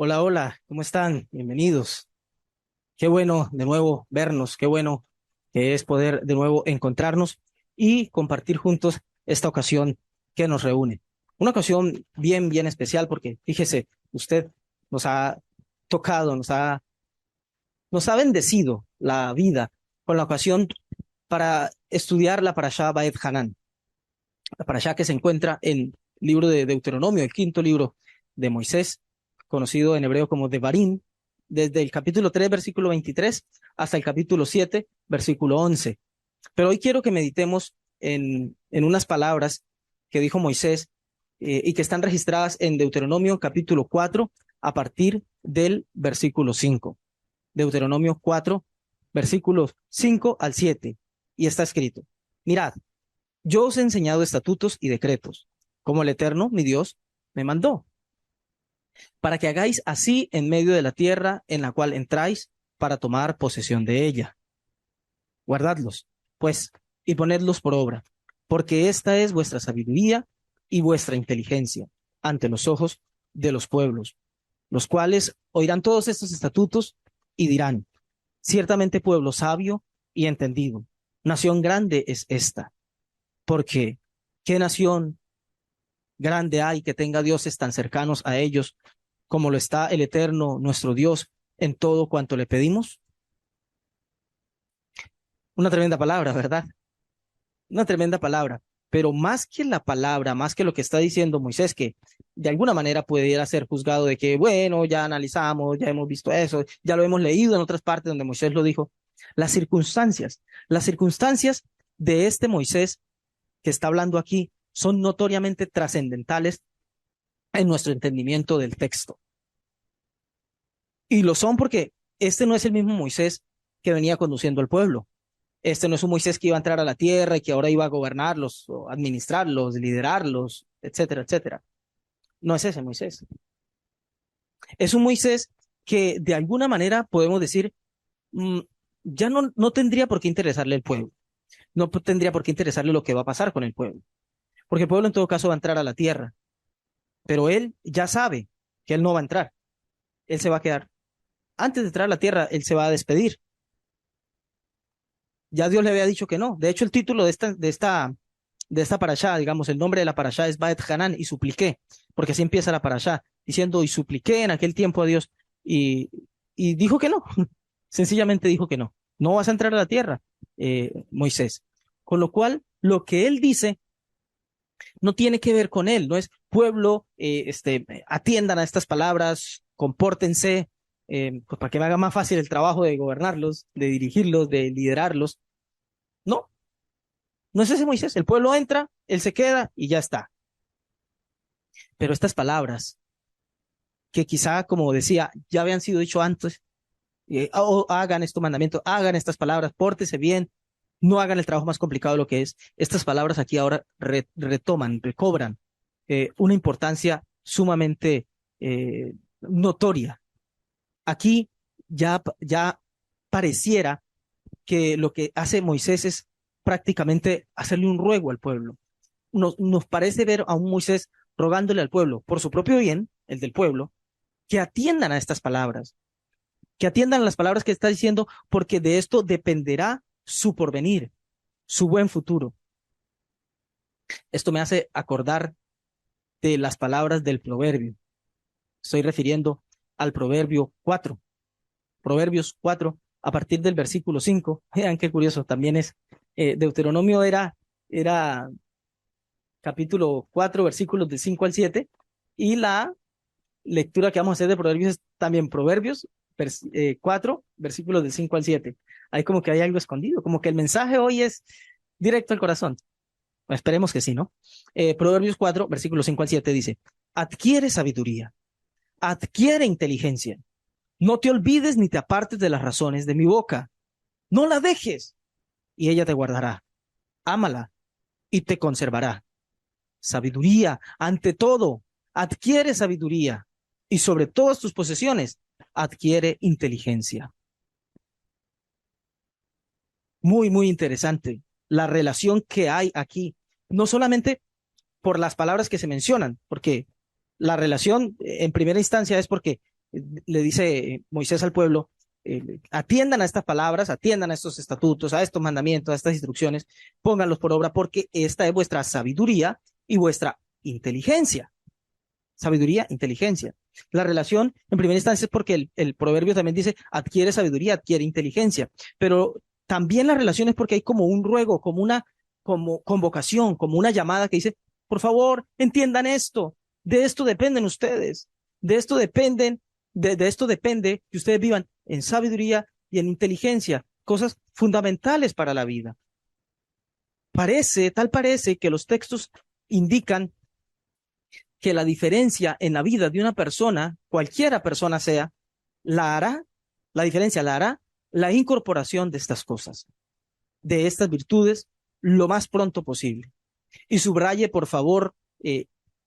Hola, hola, ¿cómo están? Bienvenidos. Qué bueno de nuevo vernos, qué bueno que es poder de nuevo encontrarnos y compartir juntos esta ocasión que nos reúne. Una ocasión bien, bien especial porque fíjese, usted nos ha tocado, nos ha bendecido la vida con la ocasión para estudiar la Parashá Baet Hanan, la Parashá que se encuentra en el libro de Deuteronomio, el quinto libro de Moisés, conocido en hebreo como Devarim, desde el capítulo 3, versículo 23, hasta el capítulo 7, versículo 11. Pero hoy quiero que meditemos en unas palabras que dijo Moisés y que están registradas en Deuteronomio capítulo 4, a partir del versículo 5. Deuteronomio 4, versículos 5 al 7. Y está escrito: Mirad, yo os he enseñado estatutos y decretos, como el Eterno, mi Dios, me mandó, para que hagáis así en medio de la tierra en la cual entráis para tomar posesión de ella. Guardadlos, pues, y ponedlos por obra, porque esta es vuestra sabiduría y vuestra inteligencia ante los ojos de los pueblos, los cuales oirán todos estos estatutos y dirán: ciertamente pueblo sabio y entendido, nación grande es esta, porque ¿qué nación grande hay que tenga dioses tan cercanos a ellos como lo está el Eterno, nuestro Dios, en todo cuanto le pedimos? Una tremenda palabra, ¿verdad? Una tremenda palabra. Pero más que la palabra, más que lo que está diciendo Moisés, que de alguna manera pudiera ser juzgado de que, bueno, ya analizamos, ya hemos visto eso, ya lo hemos leído en otras partes donde Moisés lo dijo, las circunstancias de este Moisés que está hablando aquí son notoriamente trascendentales en nuestro entendimiento del texto. Y lo son porque este no es el mismo Moisés que venía conduciendo al pueblo. Este no es un Moisés que iba a entrar a la tierra y que ahora iba a gobernarlos, o administrarlos, liderarlos, etcétera, etcétera. No es ese Moisés. Es un Moisés que de alguna manera podemos decir, mmm, ya no tendría por qué interesarle el pueblo. No tendría por qué interesarle lo que va a pasar con el pueblo. Porque el pueblo en todo caso va a entrar a la tierra. Pero él ya sabe que él no va a entrar. Él se va a quedar. Antes de entrar a la tierra, él se va a despedir. Ya Dios le había dicho que no. De hecho, el título de esta parashá, digamos, el nombre de la parashá es Baet Hanan, y supliqué, porque así empieza la parashá, diciendo: y supliqué en aquel tiempo a Dios, y, y dijo que no, sencillamente dijo que no, no vas a entrar a la tierra, Moisés. Con lo cual, lo que él dice no tiene que ver con él, no es pueblo, atiendan a estas palabras, compórtense, pues para que me haga más fácil el trabajo de gobernarlos, de dirigirlos, de liderarlos. No, no es ese Moisés. El pueblo entra, él se queda y ya está. Pero estas palabras, que quizá, como decía, ya habían sido dicho antes, hagan estos mandamientos, hagan estas palabras, pórtese bien, no hagan el trabajo más complicado de lo que es. Estas palabras aquí ahora retoman, recobran una importancia sumamente notoria. Aquí ya pareciera que lo que hace Moisés es prácticamente hacerle un ruego al pueblo. Nos parece ver a un Moisés rogándole al pueblo, por su propio bien, el del pueblo, que atiendan a estas palabras, que atiendan a las palabras que está diciendo, porque de esto dependerá su porvenir, su buen futuro. Esto me hace acordar de las palabras del proverbio. Estoy refiriendo al proverbio 4, Proverbios 4, a partir del versículo 5. Vean qué curioso, también es, Deuteronomio era capítulo 4, versículos de 5 al 7, y la lectura que vamos a hacer de Proverbios es también Proverbios 4, versículos del 5 al 7. Hay como que hay algo escondido, como que el mensaje hoy es directo al corazón. Bueno, esperemos que sí, ¿no? Proverbios 4, versículos 5 al 7 dice: adquiere sabiduría, adquiere inteligencia, no te olvides ni te apartes de las razones de mi boca, no la dejes y ella te guardará, ámala y te conservará. Sabiduría ante todo, adquiere sabiduría, y sobre todas tus posesiones adquiere inteligencia. Muy, muy interesante la relación que hay aquí, no solamente por las palabras que se mencionan, porque la relación en primera instancia es porque le dice Moisés al pueblo, atiendan a estas palabras, atiendan a estos estatutos, a estos mandamientos, a estas instrucciones, pónganlos por obra porque esta es vuestra sabiduría y vuestra inteligencia. Sabiduría, inteligencia. La relación, en primera instancia, es porque el proverbio también dice, adquiere sabiduría, adquiere inteligencia, pero también la relación es porque hay como un ruego, como una como convocación, como una llamada que dice, por favor, entiendan esto, de esto dependen ustedes, de esto dependen, de esto depende que ustedes vivan en sabiduría y en inteligencia, cosas fundamentales para la vida. Tal parece que los textos indican que la diferencia en la vida de una persona, cualquiera persona sea, la diferencia la hará la incorporación de estas cosas, de estas virtudes, lo más pronto posible. Y subraye, por favor,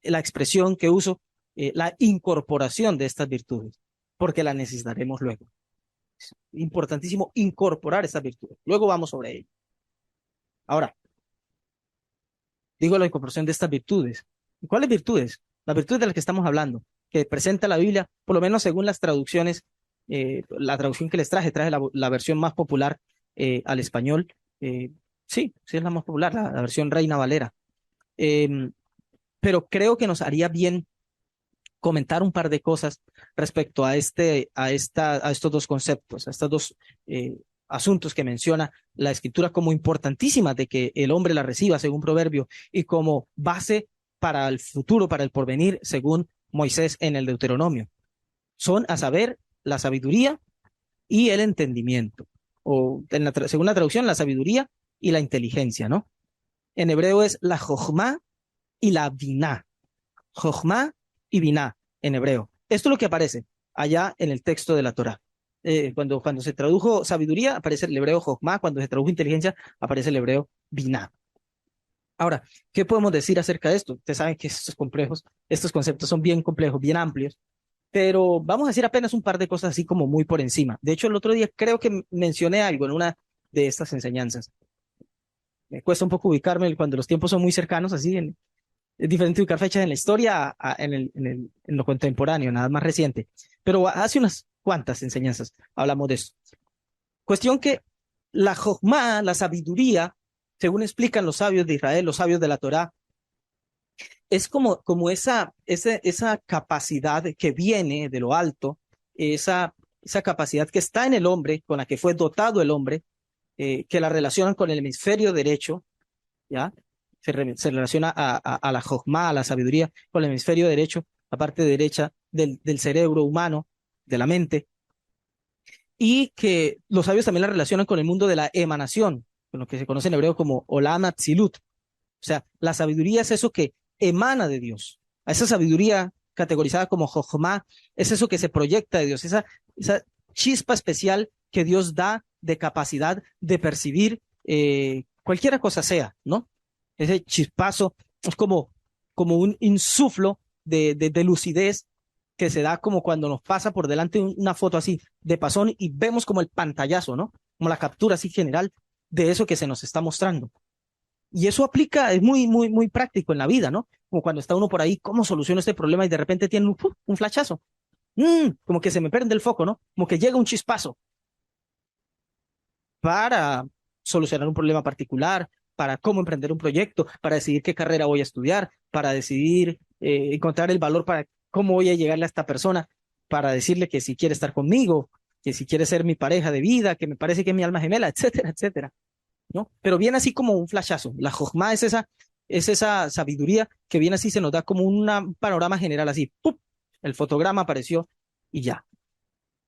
la expresión que uso, la incorporación de estas virtudes, porque la necesitaremos luego. Es importantísimo incorporar estas virtudes. Luego vamos sobre ello. Ahora, digo la incorporación de estas virtudes. ¿Cuáles virtudes? Las virtudes de las que estamos hablando, que presenta la Biblia, por lo menos según las traducciones, la traducción que les traje la versión más popular al español. Sí, sí es la más popular, la versión Reina Valera. Pero creo que nos haría bien comentar un par de cosas respecto a estos dos conceptos, a estos dos asuntos que menciona la Escritura como importantísimas de que el hombre la reciba, según Proverbio, y como base para el futuro, para el porvenir, según Moisés en el Deuteronomio. Son, a saber, la sabiduría y el entendimiento, o según la traducción, la sabiduría y la inteligencia, ¿no? En hebreo es la jochma y la biná. Jochma y biná en hebreo. Esto es lo que aparece allá en el texto de la Torá. Cuando se tradujo sabiduría, aparece el hebreo jochma, cuando se tradujo inteligencia, aparece el hebreo biná. Ahora, ¿qué podemos decir acerca de esto? Ustedes saben que estos conceptos son bien complejos, bien amplios, pero vamos a decir apenas un par de cosas así como muy por encima. De hecho, el otro día creo que mencioné algo en una de estas enseñanzas. Me cuesta un poco ubicarme cuando los tiempos son muy cercanos, así es diferente ubicar fechas en la historia en lo contemporáneo, nada más reciente. Pero hace unas cuantas enseñanzas hablamos de esto. Cuestión que la jochma, la sabiduría, según explican los sabios de Israel, los sabios de la Torá, es como esa capacidad que viene de lo alto, esa capacidad que está en el hombre, con la que fue dotado el hombre, que la relacionan con el hemisferio derecho, ¿ya? Se relaciona a la jochma, a la sabiduría, con el hemisferio derecho, la parte derecha del cerebro humano, de la mente, y que los sabios también la relacionan con el mundo de la emanación, con lo que se conoce en hebreo como Olam Atzilut. O sea, la sabiduría es eso que emana de Dios. A esa sabiduría categorizada como jochma es eso que se proyecta de Dios, esa chispa especial que Dios da de capacidad de percibir cualquiera cosa sea, ¿no? Ese chispazo es como un insuflo de lucidez que se da como cuando nos pasa por delante una foto así de pasón y vemos como el pantallazo, ¿no? Como la captura así general de eso que se nos está mostrando. Y eso aplica, es muy, muy, muy práctico en la vida, ¿no? Como cuando está uno por ahí, ¿cómo soluciono este problema? Y de repente tiene un flashazo. Como que se me prende el foco, ¿no? Como que llega un chispazo para solucionar un problema particular, para cómo emprender un proyecto, para decidir qué carrera voy a estudiar, para decidir encontrar el valor para cómo voy a llegarle a esta persona, para decirle que si quiere estar conmigo, que si quiere ser mi pareja de vida, que me parece que es mi alma gemela, etcétera, etcétera, ¿no? Pero viene así como un flashazo. La jochma es esa sabiduría que viene así, se nos da como un panorama general así, ¡pup! El fotograma apareció y ya.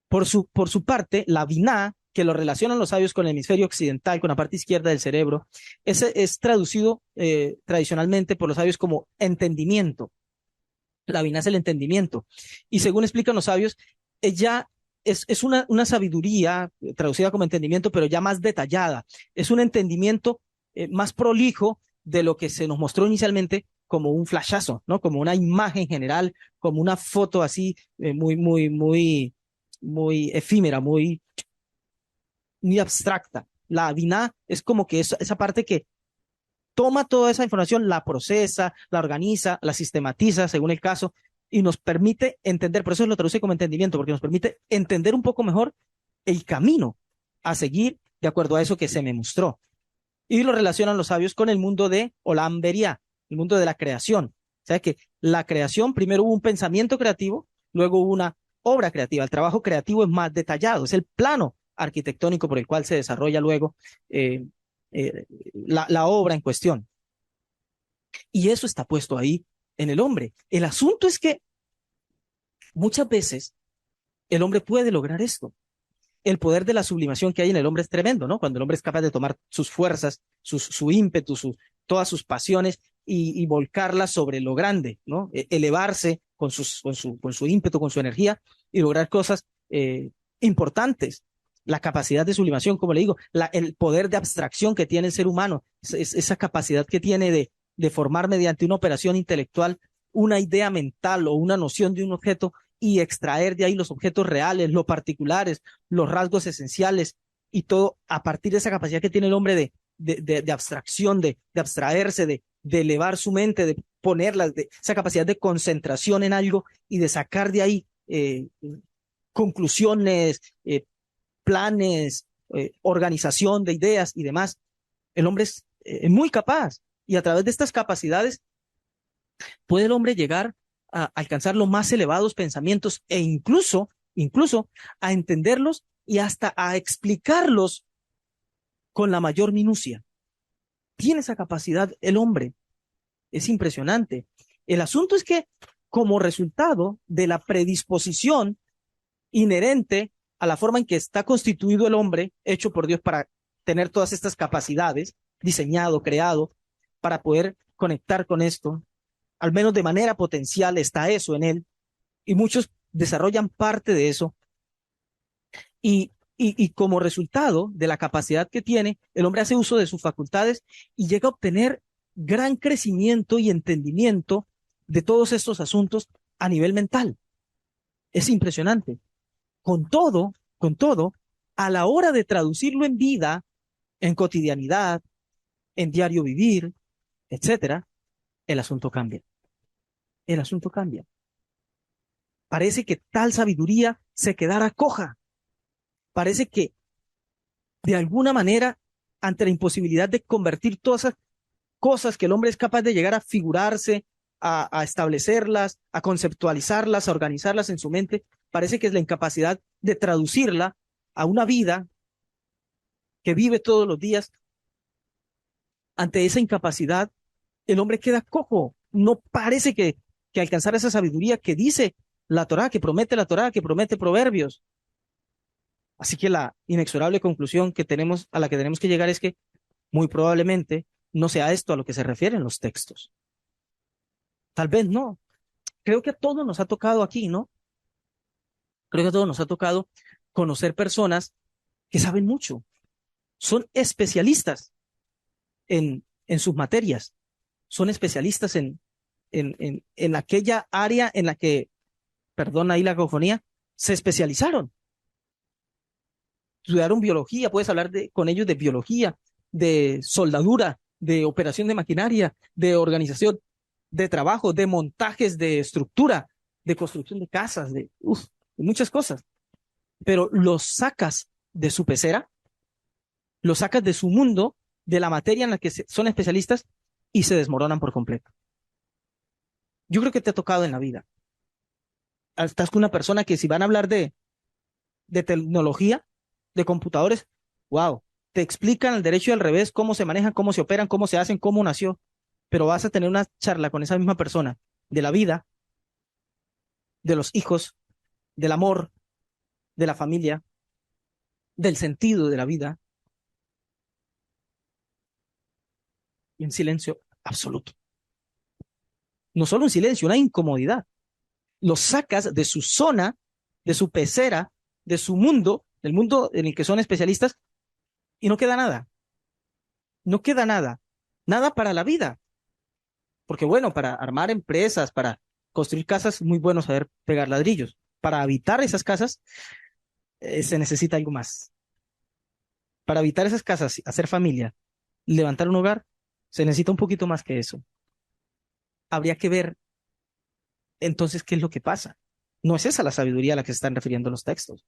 Por su parte, la biná, que lo relacionan los sabios con el hemisferio occidental, con la parte izquierda del cerebro, es traducido tradicionalmente por los sabios como entendimiento. La biná es el entendimiento. Y según explican los sabios, ella es una sabiduría traducida como entendimiento, pero ya más detallada. Es un entendimiento más prolijo de lo que se nos mostró inicialmente como un flashazo, ¿no? Como una imagen general, como una foto así muy, muy, muy, muy efímera, muy abstracta. La biná es como que esa parte que toma toda esa información, la procesa, la organiza, la sistematiza según el caso y nos permite entender, por eso lo traduce como entendimiento, porque nos permite entender un poco mejor el camino a seguir de acuerdo a eso que se me mostró. Y lo relacionan los sabios con el mundo de Olam Beria, el mundo de la creación. O sea que la creación, primero hubo un pensamiento creativo, luego hubo una obra creativa. El trabajo creativo es más detallado, es el plano arquitectónico por el cual se desarrolla luego eh, la obra en cuestión. Y eso está puesto ahí en el hombre. El asunto es que muchas veces el hombre puede lograr esto. El poder de la sublimación que hay en el hombre es tremendo, ¿no? Cuando el hombre es capaz de tomar sus fuerzas, su ímpetu, todas sus pasiones y volcarlas sobre lo grande, ¿no? Elevarse con su ímpetu, con su energía y lograr cosas importantes. La capacidad de sublimación, como le digo, el poder de abstracción que tiene el ser humano, esa capacidad que tiene de formar mediante una operación intelectual una idea mental o una noción de un objeto y extraer de ahí los objetos reales, los particulares, los rasgos esenciales y todo a partir de esa capacidad que tiene el hombre de abstracción, de abstraerse, de elevar su mente, de ponerla, esa capacidad de concentración en algo y de sacar de ahí conclusiones, planes, organización de ideas y demás. El hombre es muy capaz y a través de estas capacidades puede el hombre llegar a alcanzar los más elevados pensamientos e incluso a entenderlos y hasta a explicarlos con la mayor minucia. Tiene esa capacidad el hombre. Es impresionante. El asunto es que como resultado de la predisposición inherente a la forma en que está constituido el hombre, hecho por Dios para tener todas estas capacidades, diseñado, creado, para poder conectar con esto, al menos de manera potencial está eso en él, y muchos desarrollan parte de eso, y como resultado de la capacidad que tiene, el hombre hace uso de sus facultades y llega a obtener gran crecimiento y entendimiento de todos estos asuntos a nivel mental. Es impresionante. Con todo, a la hora de traducirlo en vida, en cotidianidad, en diario vivir, etcétera, el asunto cambia. El asunto cambia. Parece que tal sabiduría se quedara coja. Parece que de alguna manera, ante la imposibilidad de convertir todas esas cosas que el hombre es capaz de llegar a figurarse, a establecerlas, a conceptualizarlas, a organizarlas en su mente, parece que es la incapacidad de traducirla a una vida que vive todos los días. Ante esa incapacidad, el hombre queda cojo. No parece que alcanzar esa sabiduría que dice la Torá, que promete la Torá, que promete Proverbios. Así que la inexorable conclusión que tenemos, a la que tenemos que llegar es que muy probablemente no sea esto a lo que se refieren los textos. Tal vez no. Creo que a todos nos ha tocado aquí, ¿no? Creo que a todos nos ha tocado conocer personas que saben mucho, son especialistas en sus materias, son especialistas en aquella área en la que, perdón ahí la cacofonía, se especializaron. Estudiaron biología, puedes hablar con ellos de biología, de soldadura, de operación de maquinaria, de organización de trabajo, de montajes de estructura, de construcción de casas, de muchas cosas. Pero los sacas de su pecera, los sacas de su mundo, de la materia en la que son especialistas y se desmoronan por completo. Yo creo que te ha tocado en la vida. Estás con una persona que si van a hablar de tecnología, de computadores, wow, te explican al derecho y al revés cómo se manejan, cómo se operan, cómo se hacen, cómo nació, pero vas a tener una charla con esa misma persona de la vida, de los hijos, del amor, de la familia, del sentido de la vida, y en silencio absoluto. No solo un silencio, una incomodidad. Los sacas de su zona, de su pecera, de su mundo, del mundo en el que son especialistas, y no queda nada. No queda nada. Nada para la vida. Porque bueno, para armar empresas, para construir casas, muy bueno saber pegar ladrillos. Para habitar esas casas, se necesita algo más. Para habitar esas casas, hacer familia, levantar un hogar, se necesita un poquito más que eso. Habría que ver Entonces, ¿qué es lo que pasa? No es esa la sabiduría a la que se están refiriendo los textos.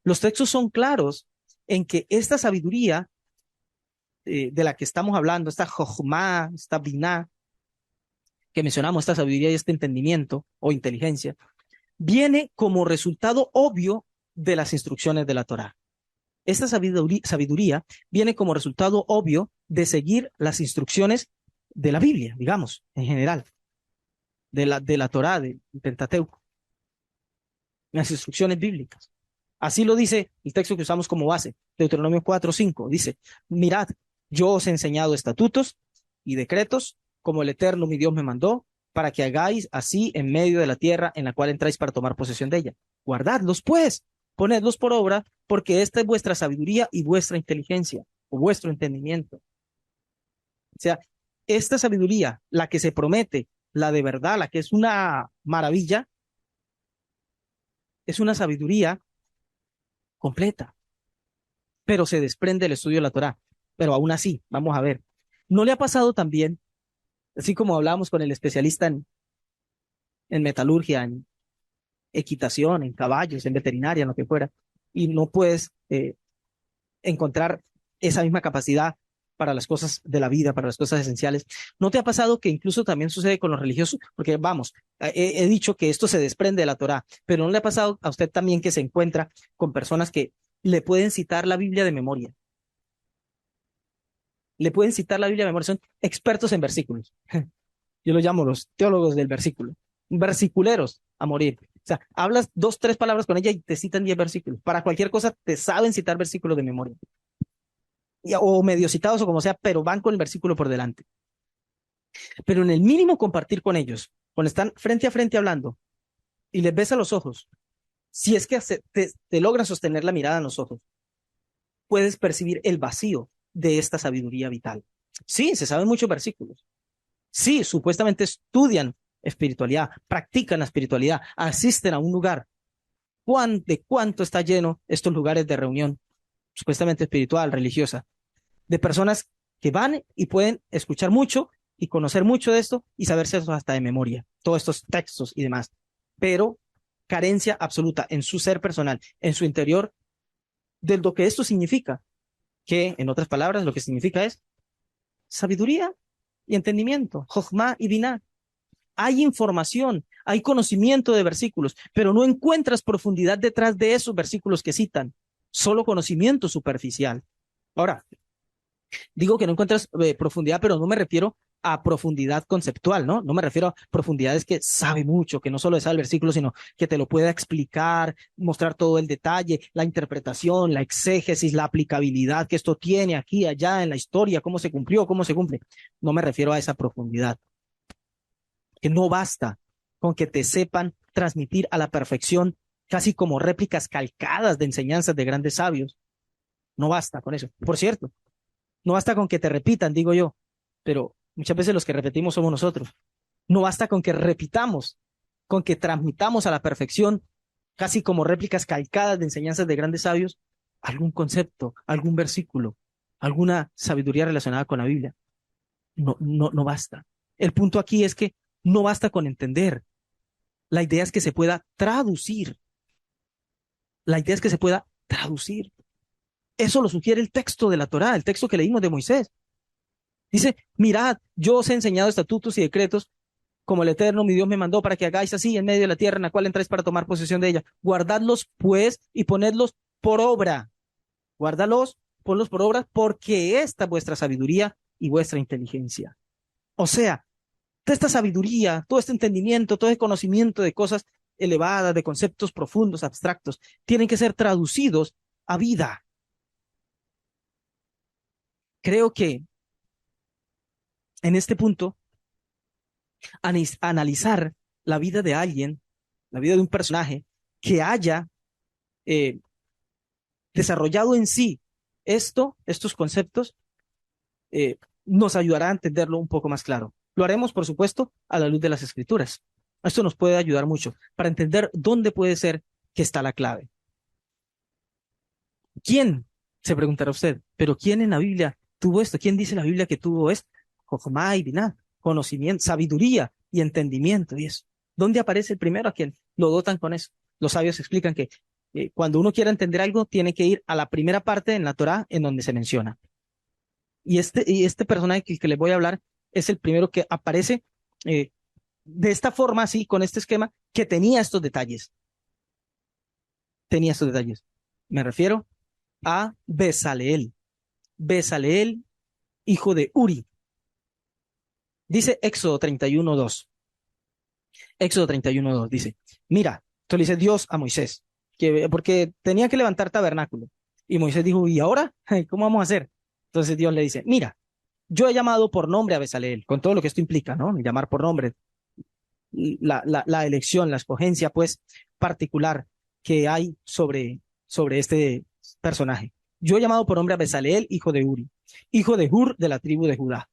Los textos son claros en que esta sabiduría de la que estamos hablando, esta jochma, esta biná, que mencionamos, esta sabiduría y este entendimiento o inteligencia, viene como resultado obvio de las instrucciones de la Torá. Esta sabiduría viene como resultado obvio de seguir las instrucciones de la Biblia, digamos, en general, de la Torá, del Pentateuco, las instrucciones bíblicas. Así lo dice el texto que usamos como base, Deuteronomio 4:5. Dice, mirad, yo os he enseñado estatutos y decretos, como el Eterno mi Dios me mandó, para que hagáis así en medio de la tierra en la cual entráis para tomar posesión de ella. Guardadlos, pues, ponedlos por obra, porque esta es vuestra sabiduría y vuestra inteligencia, o vuestro entendimiento. O sea, esta sabiduría, la que se promete, la de verdad, la que es una maravilla, es una sabiduría completa, pero se desprende del estudio de la Torá. Pero aún así, vamos a ver, ¿no le ha pasado también, así como hablábamos con el especialista en metalurgia, en equitación, en caballos, en veterinaria, en lo que fuera, y no puedes encontrar esa misma capacidad para las cosas de la vida, para las cosas esenciales? ¿No te ha pasado que incluso también sucede con los religiosos? Porque vamos, he dicho que esto se desprende de la Torá, pero ¿no le ha pasado a usted también que se encuentra con personas que le pueden citar la Biblia de memoria? Le pueden citar la Biblia de memoria, son expertos en versículos. Yo los llamo los teólogos del versículo, versiculeros a morir. O sea, hablas 2, 3 palabras con ella y te citan 10 versículos. Para cualquier cosa te saben citar versículos de memoria. O medio citados o como sea, pero van con el versículo por delante. Pero en el mínimo compartir con ellos, cuando están frente a frente hablando y les ves a los ojos, si es que te logran sostener la mirada en los ojos, puedes percibir el vacío de esta sabiduría vital. Sí, se saben muchos versículos. Sí, supuestamente estudian espiritualidad, practican la espiritualidad, asisten a un lugar. ¿De cuánto está lleno estos lugares de reunión, supuestamente espiritual, religiosa? De personas que van y pueden escuchar mucho y conocer mucho de esto y saberse eso hasta de memoria, todos estos textos y demás. Pero carencia absoluta en su ser personal, en su interior, de lo que esto significa, que en otras palabras lo que significa es sabiduría y entendimiento, jochma y biná. Hay información, hay conocimiento de versículos, pero no encuentras profundidad detrás de esos versículos que citan, solo conocimiento superficial. Ahora, digo que no encuentras profundidad, pero no me refiero a profundidad conceptual, ¿no? No me refiero a profundidades que sabe mucho, que no solo sabe el versículo, sino que te lo pueda explicar, mostrar todo el detalle, la interpretación, la exégesis, la aplicabilidad que esto tiene aquí, allá, en la historia, cómo se cumplió, cómo se cumple. No me refiero a esa profundidad, que no basta con que te sepan transmitir a la perfección, casi como réplicas calcadas de enseñanzas de grandes sabios. No basta con eso. Por cierto, no basta con que te repitan, digo yo, pero muchas veces los que repetimos somos nosotros. No basta con que repitamos, con que transmitamos a la perfección, casi como réplicas calcadas de enseñanzas de grandes sabios, algún concepto, algún versículo, alguna sabiduría relacionada con la Biblia. No basta. El punto aquí es que no basta con entender. La idea es que se pueda traducir. La idea es que se pueda traducir. Eso lo sugiere el texto de la Torá, el texto que leímos de Moisés. Dice, mirad, yo os he enseñado estatutos y decretos como el Eterno mi Dios me mandó para que hagáis así en medio de la tierra en la cual entráis para tomar posesión de ella. Guardadlos pues y ponedlos por obra. Guárdalos, ponlos por obra, porque esta es vuestra sabiduría y vuestra inteligencia. O sea, toda esta sabiduría, todo este entendimiento, todo este conocimiento de cosas elevadas, de conceptos profundos, abstractos, tienen que ser traducidos a vida. Creo que en este punto, analizar la vida de alguien, la vida de un personaje que haya eh, desarrollado en sí estos conceptos, nos ayudará a entenderlo un poco más claro. Lo haremos, por supuesto, a la luz de las escrituras. Esto nos puede ayudar mucho para entender dónde puede ser que está la clave. ¿Quién? Se preguntará usted, pero ¿quién en la Biblia tuvo esto? ¿Quién dice en la Biblia que tuvo esto? Jochma y Biná, conocimiento, sabiduría y entendimiento y eso. ¿Dónde aparece el primero? ¿A quién lo dotan con eso? Los sabios explican que cuando uno quiere entender algo, tiene que ir a la primera parte en la Torá en donde se menciona. Y este personaje que les voy a hablar es el primero que aparece eh, de esta forma, así, con este esquema, que tenía estos detalles. Tenía estos detalles. Me refiero a Besaleel. Besaleel, hijo de Uri. Dice Éxodo 31:2. Éxodo 31:2 dice, mira, esto le dice Dios a Moisés, porque tenía que levantar tabernáculo. Y Moisés dijo, ¿y ahora? ¿Cómo vamos a hacer? Entonces Dios le dice, mira, yo he llamado por nombre a Besaleel, con todo lo que esto implica, ¿no? Llamar por nombre, la elección, la escogencia, pues, particular que hay sobre este personaje. Yo he llamado por nombre a Besaleel, hijo de Uri, hijo de Hur, de la tribu de Judá,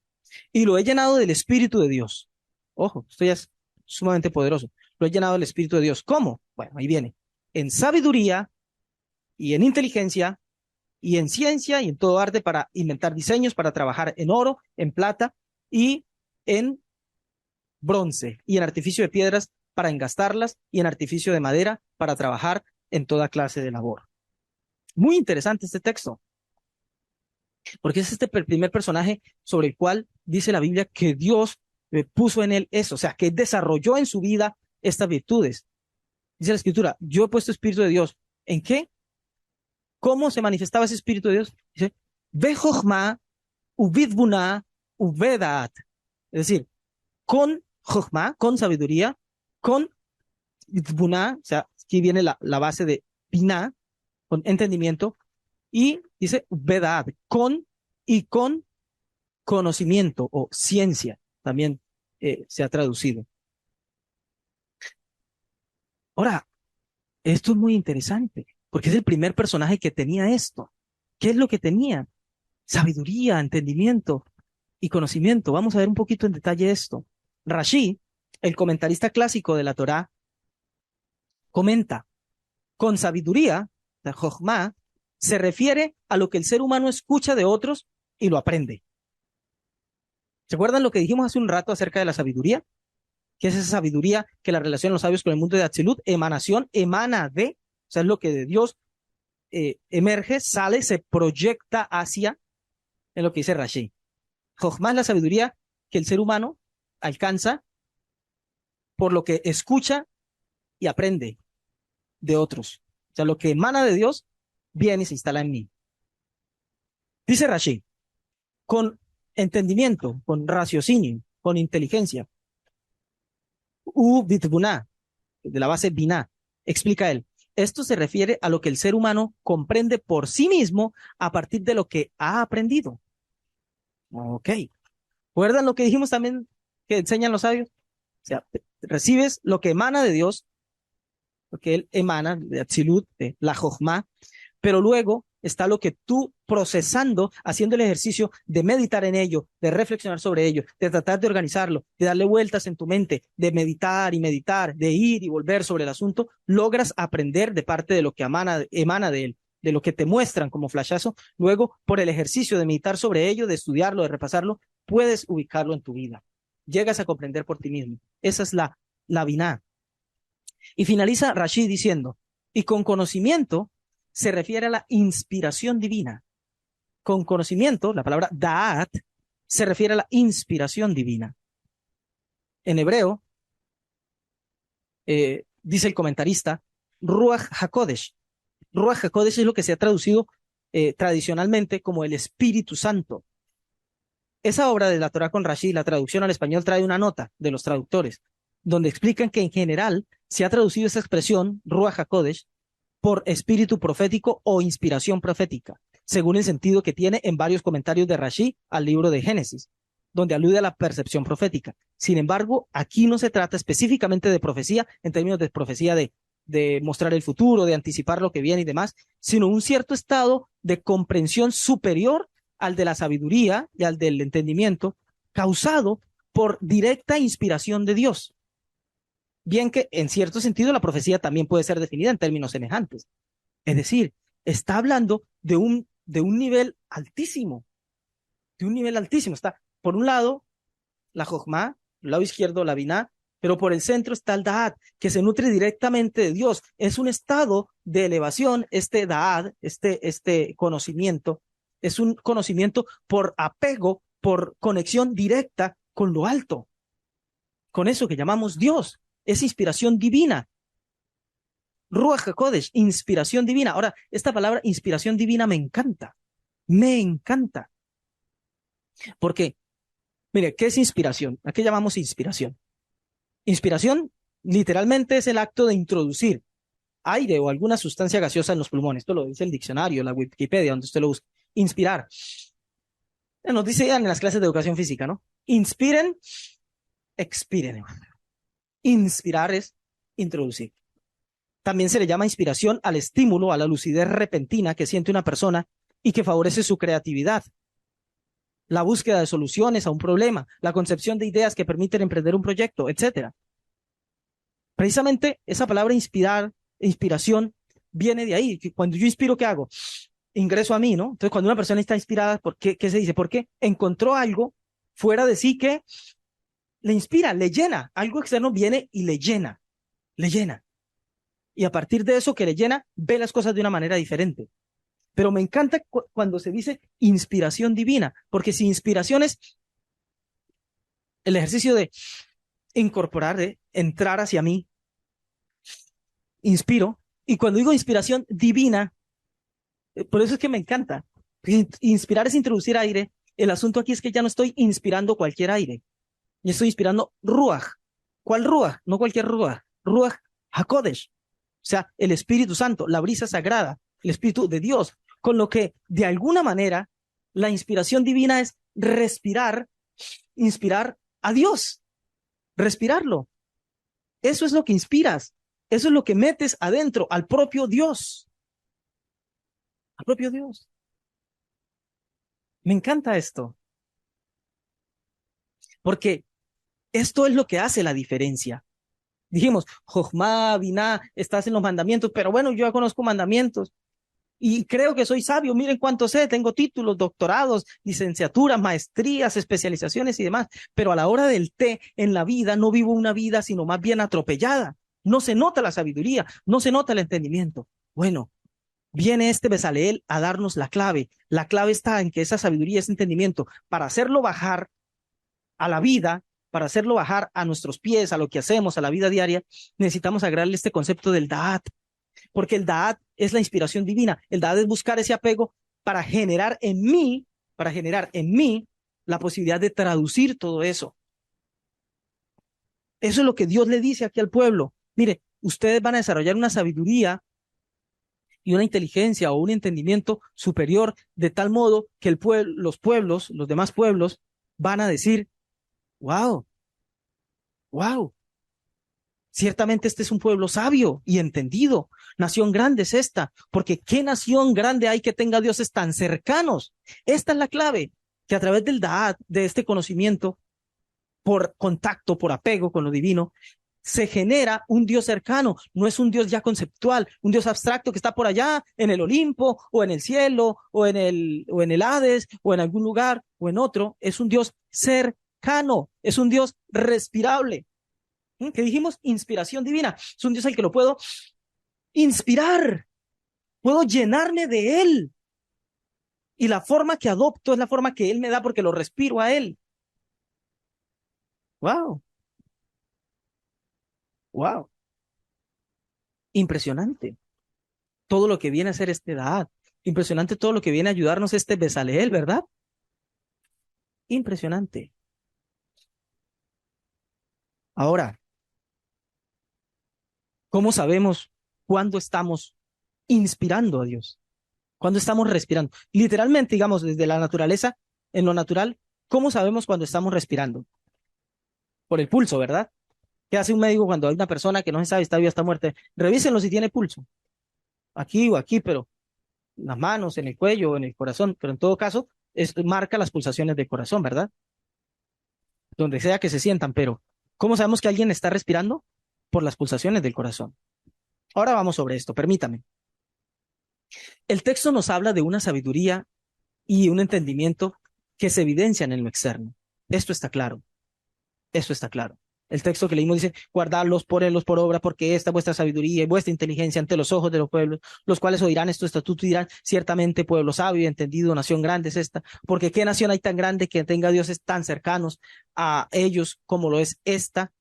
y lo he llenado del Espíritu de Dios. Ojo, esto ya es sumamente poderoso. Lo he llenado del Espíritu de Dios. ¿Cómo? Bueno, ahí viene. En sabiduría y en inteligencia y en ciencia y en todo arte para inventar diseños, para trabajar en oro, en plata y en bronce y en artificio de piedras para engastarlas y en artificio de madera para trabajar en toda clase de labor. Muy interesante este texto, porque es este primer personaje sobre el cual dice la Biblia que Dios puso en él eso, o sea, que desarrolló en su vida estas virtudes. Dice la Escritura, yo he puesto Espíritu de Dios. ¿En qué? ¿Cómo se manifestaba ese Espíritu de Dios? Dice, Ve Jochma, Uvid Buna, Uvedat. Es decir, con Jochma, con sabiduría, con Buna, o sea, aquí viene la base de Binah, con entendimiento, y dice Uvedat, con conocimiento o ciencia, también se ha traducido. Ahora, esto es muy interesante, porque es el primer personaje que tenía esto. ¿Qué es lo que tenía? Sabiduría, entendimiento y conocimiento. Vamos a ver un poquito en detalle esto. Rashi, el comentarista clásico de la Torá, comenta, con sabiduría, la Jochma, se refiere a lo que el ser humano escucha de otros y lo aprende. ¿Se acuerdan lo que dijimos hace un rato acerca de la sabiduría? ¿Qué es esa sabiduría que la relación de los sabios con el mundo de Atzilut? Emanación, emana de, o sea, es lo que de Dios emerge, sale, se proyecta hacia, en lo que dice Rashi. Jochma es la sabiduría que el ser humano alcanza por lo que escucha y aprende de otros. O sea, lo que emana de Dios viene y se instala en mí. Dice Rashi, con entendimiento, con raciocinio, con inteligencia. Bitbuná, de la base biná, explica él. Esto se refiere a lo que el ser humano comprende por sí mismo a partir de lo que ha aprendido. Ok. ¿Recuerdan lo que dijimos también que enseñan los sabios? O sea, recibes lo que emana de Dios, lo que él emana, de Atzilut, de la Jochma, pero luego está lo que tú procesando, haciendo el ejercicio de meditar en ello, de reflexionar sobre ello, de tratar de organizarlo, de darle vueltas en tu mente, de meditar y meditar, de ir y volver sobre el asunto, logras aprender de parte de lo que emana de él, de lo que te muestran como flashazo. Luego, por el ejercicio de meditar sobre ello, de estudiarlo, de repasarlo, puedes ubicarlo en tu vida. Llegas a comprender por ti mismo. Esa es la biná. Y finaliza Rashid diciendo, y con conocimiento se refiere a la inspiración divina. Con conocimiento, la palabra da'at, se refiere a la inspiración divina. En hebreo, dice el comentarista, Ruach HaKodesh. Ruach HaKodesh es lo que se ha traducido tradicionalmente como el Espíritu Santo. Esa obra de la Torá con Rashi, la traducción al español, trae una nota de los traductores, donde explican que en general se ha traducido esa expresión, Ruach HaKodesh, por espíritu profético o inspiración profética, según el sentido que tiene en varios comentarios de Rashi al libro de Génesis, donde alude a la percepción profética. Sin embargo, aquí no se trata específicamente de profecía, en términos de profecía de mostrar el futuro, de anticipar lo que viene y demás, sino un cierto estado de comprensión superior al de la sabiduría y al del entendimiento, causado por directa inspiración de Dios. Bien que en cierto sentido la profecía también puede ser definida en términos semejantes. Es decir, está hablando de un nivel altísimo, de un nivel altísimo. Está, por un lado, la Jochma, por el lado izquierdo, la Biná, pero por el centro está el Da'at, que se nutre directamente de Dios. Es un estado de elevación, este Da'at, este conocimiento, es un conocimiento por apego, por conexión directa con lo alto, con eso que llamamos Dios. Es inspiración divina. Ruach HaKodesh, inspiración divina. Ahora, esta palabra inspiración divina me encanta. Me encanta. Porque, mire, ¿qué es inspiración? ¿A qué llamamos inspiración? Inspiración, literalmente, es el acto de introducir aire o alguna sustancia gaseosa en los pulmones. Esto lo dice el diccionario, la Wikipedia, donde usted lo busca. Inspirar. Nos dice en las clases de educación física, ¿no? Inspiren, expiren. Inspirar es introducir. También se le llama inspiración al estímulo, a la lucidez repentina que siente una persona y que favorece su creatividad, la búsqueda de soluciones a un problema, la concepción de ideas que permiten emprender un proyecto, etc. Precisamente esa palabra inspirar, inspiración, viene de ahí. Cuando yo inspiro, ¿qué hago? Ingreso a mí, ¿no? Entonces, cuando una persona está inspirada, ¿por qué? ¿Qué se dice? Porque encontró algo fuera de sí que le inspira, le llena. Algo externo viene y le llena, le llena. Y a partir de eso que le llena, ve las cosas de una manera diferente. Pero me encanta cuando se dice inspiración divina, porque si inspiración es el ejercicio de incorporar, de entrar hacia mí, inspiro, y cuando digo inspiración divina, por eso es que me encanta. Inspirar es introducir aire. El asunto aquí es que ya no estoy inspirando cualquier aire. Yo estoy inspirando Ruach. ¿Cuál Ruach? No cualquier Ruach. Ruach HaKodesh. O sea, el Espíritu Santo, la brisa sagrada, el Espíritu de Dios. Con lo que, de alguna manera, la inspiración divina es respirar, inspirar a Dios. Respirarlo. Eso es lo que inspiras. Eso es lo que metes adentro, al propio Dios. Al propio Dios. Me encanta esto. Porque esto es lo que hace la diferencia. Dijimos, Jochma, Biná, estás en los mandamientos, pero bueno, yo ya conozco mandamientos y creo que soy sabio. Miren cuánto sé, tengo títulos, doctorados, licenciaturas, maestrías, especializaciones y demás, pero a la hora del té en la vida no vivo una vida sino más bien atropellada. No se nota la sabiduría, no se nota el entendimiento. Bueno, viene este Bezaleel a darnos la clave. La clave está en que esa sabiduría, ese entendimiento, para hacerlo bajar a la vida, para hacerlo bajar a nuestros pies, a lo que hacemos, a la vida diaria, necesitamos agregarle este concepto del Da'at, porque el Da'at es la inspiración divina. El Da'at es buscar ese apego para generar en mí la posibilidad de traducir todo eso. Eso es lo que Dios le dice aquí al pueblo. Mire, ustedes van a desarrollar una sabiduría y una inteligencia o un entendimiento superior de tal modo que los pueblos, los demás pueblos, van a decir, wow, wow, ciertamente este es un pueblo sabio y entendido. Nación grande es esta, porque ¿qué nación grande hay que tenga dioses tan cercanos? Esta es la clave, que a través del Da'at, de este conocimiento, por contacto, por apego con lo divino, se genera un Dios cercano. No es un Dios ya conceptual, un Dios abstracto que está por allá en el Olimpo o en el cielo o en el Hades o en algún lugar o en otro. Es un Dios cercano, es un Dios respirable. ¿Qué dijimos? Inspiración divina. Es un Dios al que lo puedo inspirar, puedo llenarme de Él. Y la forma que adopto es la forma que Él me da porque lo respiro a Él. ¡Wow! ¡Wow! Impresionante todo lo que viene a ser este Da'at. Impresionante todo lo que viene a ayudarnos este Bezaleel, ¿verdad? Impresionante. Ahora, ¿cómo sabemos cuándo estamos inspirando a Dios? ¿Cuándo estamos respirando? Literalmente, digamos, desde la naturaleza, en lo natural, ¿cómo sabemos cuando estamos respirando? Por el pulso, ¿verdad? ¿Qué hace un médico cuando hay una persona que no se sabe si está viva o está muerta? Revísenlo si tiene pulso. Aquí o aquí, pero en las manos, en el cuello, en el corazón. Pero en todo caso, marca las pulsaciones del corazón, ¿verdad? Donde sea que se sientan, pero ¿cómo sabemos que alguien está respirando? Por las pulsaciones del corazón. Ahora vamos sobre esto, permítame. El texto nos habla de una sabiduría y un entendimiento que se evidencian en lo externo. Esto está claro. Esto está claro. El texto que leímos dice, guardadlos, ponedlos por obra, porque esta es vuestra sabiduría y vuestra inteligencia ante los ojos de los pueblos, los cuales oirán estos estatutos y dirán, ciertamente pueblo sabio y entendido, nación grande es esta, porque qué nación hay tan grande que tenga dioses tan cercanos a ellos como lo es esta,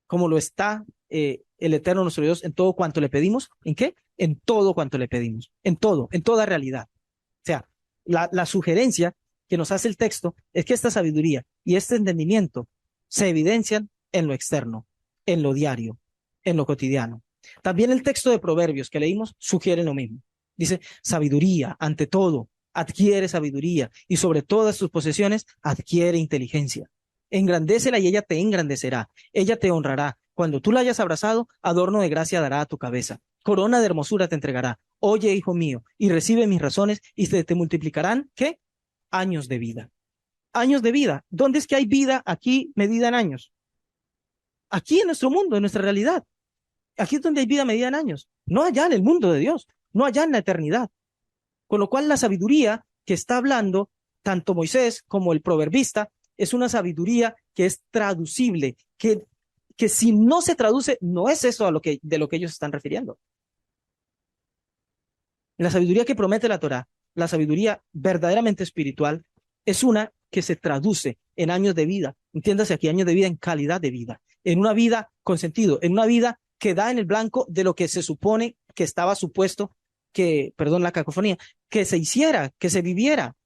como lo está el eterno nuestro Dios en todo cuanto le pedimos. ¿En qué? En todo cuanto le pedimos, en todo, en toda realidad. O sea, la sugerencia que nos hace el texto es que esta sabiduría y este entendimiento se evidencian en lo externo, en lo diario, en lo cotidiano. También el texto de Proverbios que leímos sugiere lo mismo. Dice, sabiduría, ante todo, adquiere sabiduría y sobre todas tus posesiones adquiere inteligencia. Engrandécela y ella te engrandecerá, ella te honrará. Cuando tú la hayas abrazado, adorno de gracia dará a tu cabeza. Corona de hermosura te entregará. Oye, hijo mío, y recibe mis razones y se te multiplicarán, ¿qué? Años de vida. Años de vida. ¿Dónde es que hay vida aquí medida en años? Aquí en nuestro mundo, en nuestra realidad. Aquí es donde hay vida medida en años. No allá en el mundo de Dios, no allá en la eternidad. Con lo cual la sabiduría que está hablando tanto Moisés como el proverbista es una sabiduría que es traducible, que si no se traduce, no es eso de lo que ellos están refiriendo. La sabiduría que promete la Torá, la sabiduría verdaderamente espiritual, es una que se traduce en años de vida. Entiéndase aquí, años de vida en calidad de vida, en una vida con sentido, en una vida que da en el blanco de lo que se supone que estaba supuesto que, perdón la cacofonía, que se hiciera, que se viviera.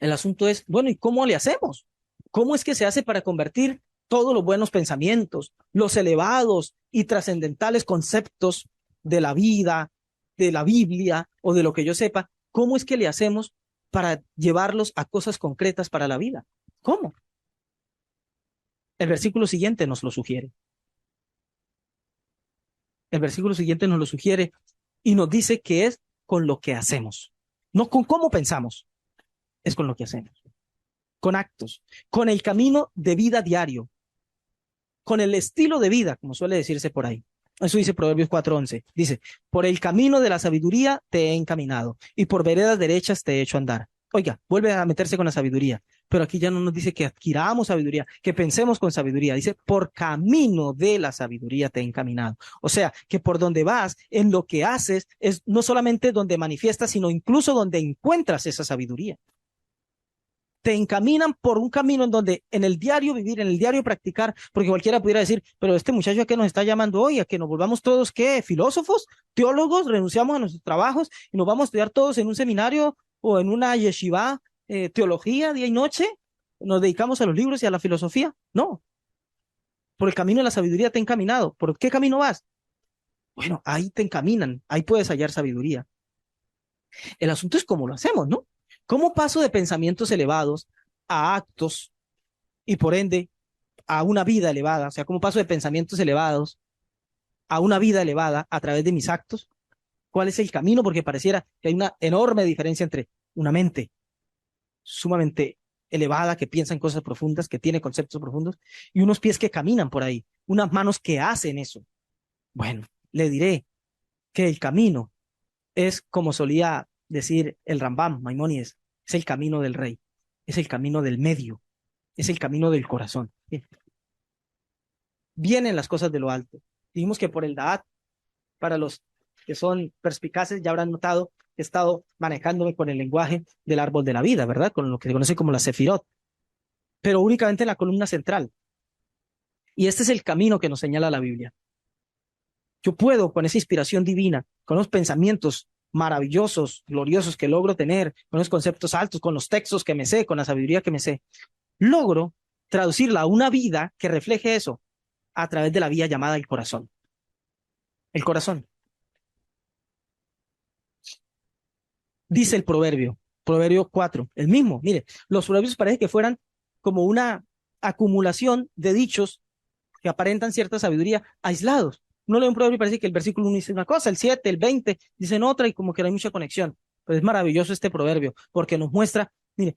El asunto es, bueno, ¿y cómo le hacemos? ¿Cómo es que se hace para convertir todos los buenos pensamientos, los elevados y trascendentales conceptos de la vida, de la Biblia o de lo que yo sepa, cómo es que le hacemos para llevarlos a cosas concretas para la vida? ¿Cómo? El versículo siguiente nos lo sugiere. El versículo siguiente nos lo sugiere y nos dice que es con lo que hacemos, no con cómo pensamos, es con lo que hacemos, con actos, con el camino de vida diario, con el estilo de vida, como suele decirse por ahí. Eso dice Proverbios 4:11. Dice, por el camino de la sabiduría te he encaminado y por veredas derechas te he hecho andar. Oiga, vuelve a meterse con la sabiduría, pero aquí ya no nos dice que adquiramos sabiduría, que pensemos con sabiduría. Dice, por camino de la sabiduría te he encaminado. O sea, que por donde vas, en lo que haces, es no solamente donde manifiestas, sino incluso donde encuentras esa sabiduría. Te encaminan por un camino en donde en el diario vivir, en el diario practicar, porque cualquiera pudiera decir, pero este muchacho a qué nos está llamando hoy, a que nos volvamos todos, ¿qué? Filósofos, teólogos, renunciamos a nuestros trabajos y nos vamos a estudiar todos en un seminario o en una yeshiva, teología día y noche, nos dedicamos a los libros y a la filosofía. No, por el camino de la sabiduría te he encaminado. ¿Por qué camino vas? Bueno, ahí te encaminan, ahí puedes hallar sabiduría. El asunto es cómo lo hacemos, ¿no? ¿Cómo paso de pensamientos elevados a actos y por ende a una vida elevada? O sea, ¿cómo paso de pensamientos elevados a una vida elevada a través de mis actos? ¿Cuál es el camino? Porque pareciera que hay una enorme diferencia entre una mente sumamente elevada que piensa en cosas profundas, que tiene conceptos profundos, y unos pies que caminan por ahí, unas manos que hacen eso. Bueno, le diré que el camino es, como solía decir el Rambam, Maimónides, es el camino del rey, es el camino del medio, es el camino del corazón. Vienen las cosas de lo alto. Dijimos que por el Da'at, para los que son perspicaces, ya habrán notado que he estado manejándome con el lenguaje del árbol de la vida, ¿verdad? Con lo que se conoce como la Sefirot, pero únicamente en la columna central. Y este es el camino que nos señala la Biblia. Yo puedo, con esa inspiración divina, con los pensamientos maravillosos, gloriosos que logro tener, con los conceptos altos, con los textos que me sé, con la sabiduría que me sé, logro traducirla a una vida que refleje eso a través de la vía llamada el corazón. El corazón. Dice el Proverbio 4, el mismo. Mire, los proverbios parece que fueran como una acumulación de dichos que aparentan cierta sabiduría aislados. Uno lee un proverbio y parece que el versículo 1 dice una cosa, el 7, el 20 dicen otra y como que no hay mucha conexión. Pero es maravilloso este proverbio porque nos muestra, mire,